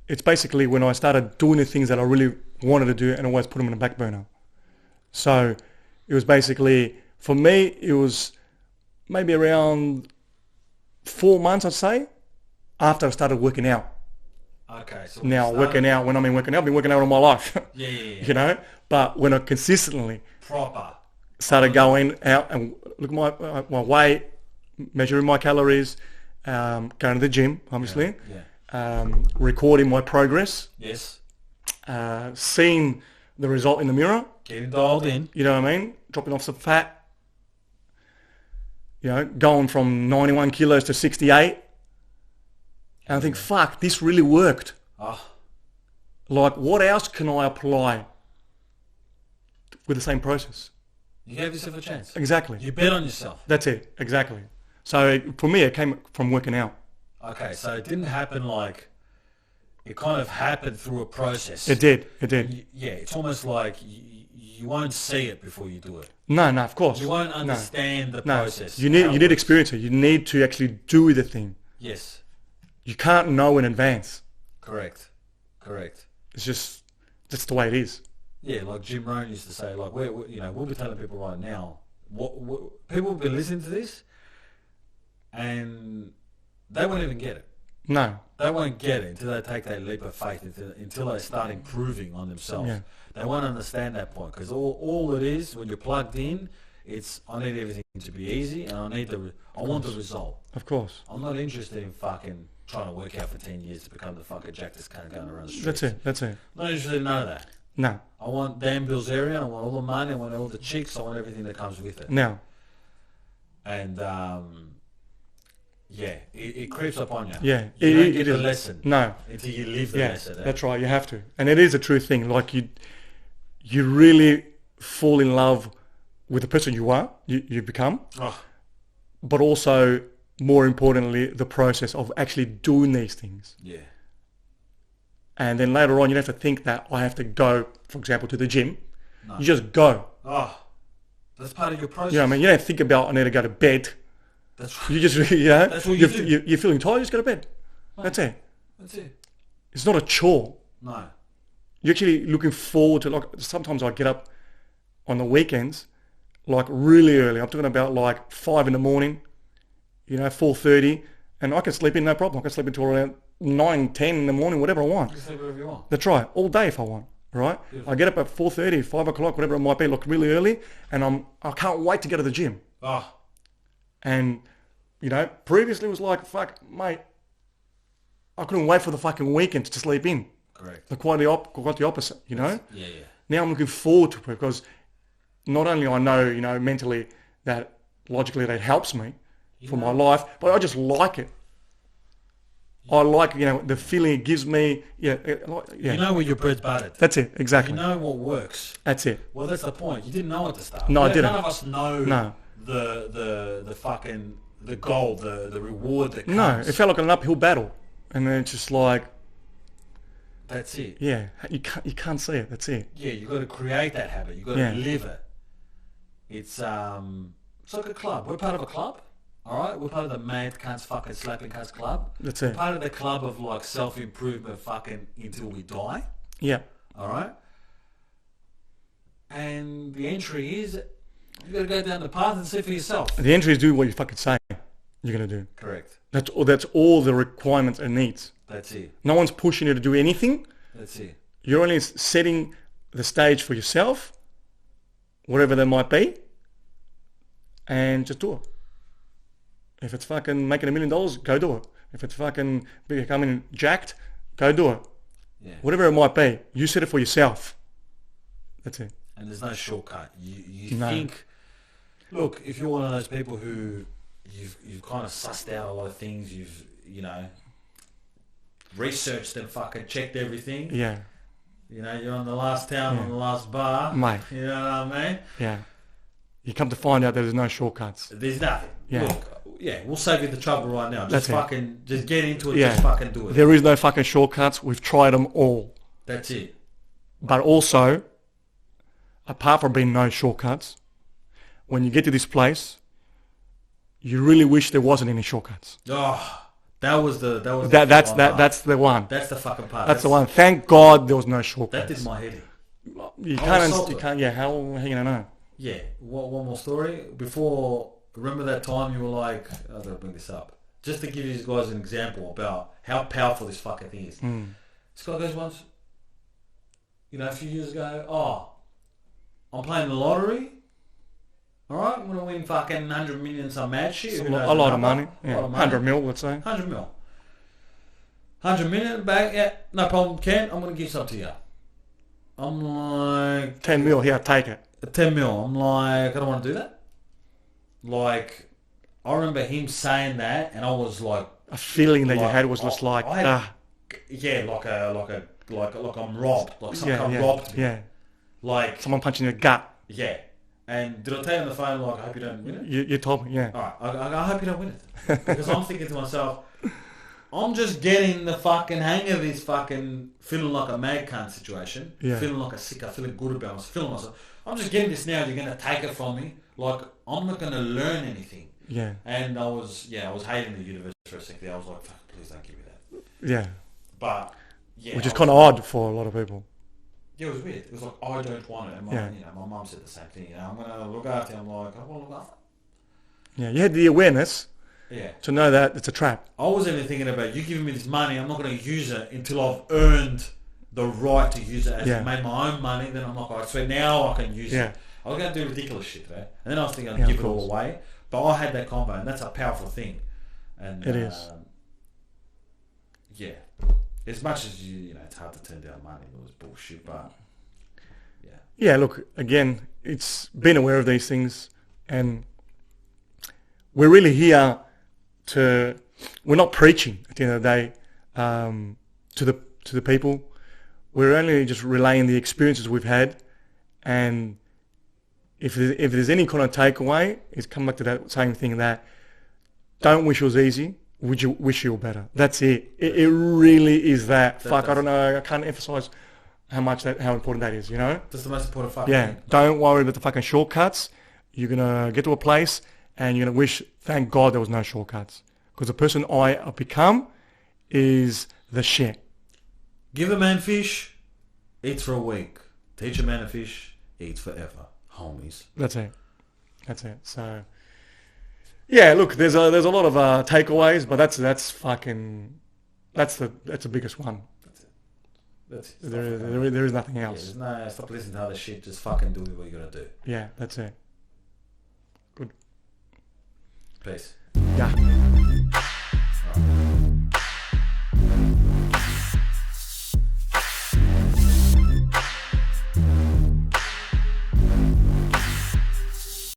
It's basically when I started doing the things that I really wanted to do and always put them in the back burner. So it was basically, for me, it was maybe around 4 months, I'd say, after I started working out. Okay. So Now, working out, when I mean working out, I've been working out all my life. Yeah. But when I consistently Proper. started going out and look at my weight, measuring my calories, going to the gym, obviously, recording my progress, Yes. seeing the result in the mirror, Getting dialed in. you know what I mean, dropping off some fat, going from 91 kilos to 68. And I think, fuck, this really worked. Oh, Like, what else can I apply with the same process? you gave yourself a chance. Exactly. You bet on yourself. That's it. Exactly. So for me, it came from working out. Okay, so it didn't happen it kind of happened through a process. It did. It did. Yeah, it's almost like you won't see it before you do it. No, of course. You won't understand the No. process. You need experience it. You need to actually do the thing. Yes, You can't know in advance. correct. It's just that's the way it is. Yeah, like Jim Rohn used to say, we'll be telling people right now, what people will be listening to this, and they won't even get it. No. They won't get it until they take that leap of faith, until they start improving on themselves. Yeah. They won't understand that point, because all it is, when you're plugged in, it's, I need everything to be easy, and I want the result. Of course. I'm not interested in fucking trying to work out for 10 years to become the fucking jack that's kind of going around the streets. That's it. Not interested in none of that. No. I want Dan Bilzerian, I want all the money, I want all the chicks, I want everything that comes with it. Now. And, it creeps up on you. Yeah. You don't get it the is. lesson No. until you live the Yeah. lesson. That's right. You have to. And it is a true thing. Like you really fall in love with the person you are, you become, Oh, but also, more importantly, the process of actually doing these things. yeah. And then later on, you don't have to think that I have to go, for example, to the gym. No. You just go. Oh, that's part of your process. You know what I mean? You don't think about, I need to go to bed. That's right. You just, That's what you do. You're feeling tired, just go to bed. That's it. That's it. It's not a chore. No. You're actually looking forward to, sometimes I get up on the weekends, really early. I'm talking about 5 in the morning, 4:30, and I can sleep in no problem. I can sleep until around 9, 10 in the morning, whatever I want. You can sleep wherever you want. That's right, all day if I want, right? Beautiful. I get up at 4:30, 5 o'clock, whatever it might be, really early, and I can't wait to go to the gym. Oh, And, previously it was like, fuck, mate, I couldn't wait for the fucking weekend to sleep in. correct. Quite the opposite, Yeah. Now I'm looking forward to it because not only I know, mentally that logically that helps me for my life, but I just like it. I like, the feeling it gives me. Yeah, yeah. You know where your bread's buttered. That's it, exactly. You know what works. That's it. Well, that's the point. You didn't know at the start. No, I didn't. None of us know No. the fucking the goal, the reward that comes. No, it felt like an uphill battle, and then it's just like, that's it. yeah, you can't see it. That's it. Yeah, you got to create that habit. You got to live it. It's like a club. We're part of a club. All right, we're part of the mad cunts fucking slapping cunts club. That's We're it. part of the club of like self-improvement fucking until we die. Yeah. All right. And the entry is you got to go down the path and see for yourself. The entry is do what you fucking say you're gonna do. Correct. That's all the requirements and needs. That's it. No one's pushing you to do anything. That's it. You're only setting the stage for yourself, whatever that might be, and just do it. If it's fucking making $1 million, go do it. If it's fucking becoming jacked, go do it. Yeah. Whatever it might be, you set it for yourself. That's it. And there's no shortcut. You No. think, look, if you're one of those people who you've kind of sussed out a lot of things, you've researched and fucking checked everything. Yeah. You're on the last town, on the last bar. Mate. You know what I mean? Yeah. You come to find out there's no shortcuts. There's nothing. Yeah. Look, we'll save you the trouble right now. Just just get into it. Yeah. Just fucking do it. There is no fucking shortcuts. We've tried them all. That's it. But also, apart from being no shortcuts, when you get to this place, you really wish there wasn't any shortcuts. Oh, that's the one. That's the fucking part. That's the one. Thank God there was no shortcuts. That did my head in. You can't. Yeah. How are you gonna know? Yeah. One more story before. Remember that time you were like, I gotta bring this up, just to give you guys an example about how powerful this fucking thing is. This guy goes once, a few years ago, I'm playing the lottery. Alright, I'm gonna win fucking 100 million, some mad shit. A lot of money. Yeah. 100 mil, let's say. 100 mil. 100 million back, yeah, no problem, Ken, I'm gonna give some to you. I'm like... 10 mil, here, take it. 10 mil, I'm like, I don't want to do that. Like, I remember him saying that, and I was like, a feeling that you had was just like, yeah, like I'm robbed, like someone robbed me. Yeah, like someone punching your gut. Yeah, and did I tell you on the phone like, I hope you don't win it? You told me, yeah. All right, I hope you don't win it, because I'm thinking to myself, I'm just getting the fucking hang of this fucking feeling like a mad cunt situation, feeling like a sicko, feeling good about myself, feeling myself. I'm just getting this now. You're gonna take it from me. Like, I'm not going to learn anything. Yeah. And I was hating the universe for a second. I was like, fuck, please don't give me that. Yeah. But, yeah. Which is kind of odd for a lot of people. Yeah, it was weird. It was like, I don't want it. And my mum said the same thing. I'm going to look after him. I'm like, I want to look after him. Yeah, you had the awareness to know that it's a trap. I was even thinking about, you giving me this money, I'm not going to use it until I've earned the right to use it. As I made my own money, then I'm like, all right, so now I can use it. I was going to do ridiculous shit, right? And then I was thinking I'd give it all away. But I had that combo, and that's a powerful thing. And it is. Yeah. As much as it's hard to turn down money. It was bullshit, but yeah. Yeah, look, again, it's being aware of these things, and we're really here we're not preaching at the end of the day to the people. We're only just relaying the experiences we've had, and if there's any kind of takeaway, it's come back to that same thing, that don't wish it was easy, wish you were better. That's it. It really is that. I don't know, I can't emphasize how important that is, That's the most important fucking thing. Don't worry about the fucking shortcuts. You're going to get to a place and you're going to wish, thank God there was no shortcuts. Because the person I have become is the shit. Give a man fish, eats for a week. Teach a man to fish, eats forever. Homies. That's it. So, yeah, look, there's a lot of takeaways, but that's the biggest one. That's it. There is nothing else. Stop listening to other shit. Just fucking do what you gotta do. Yeah, that's it. Good. Peace. Yeah. All right.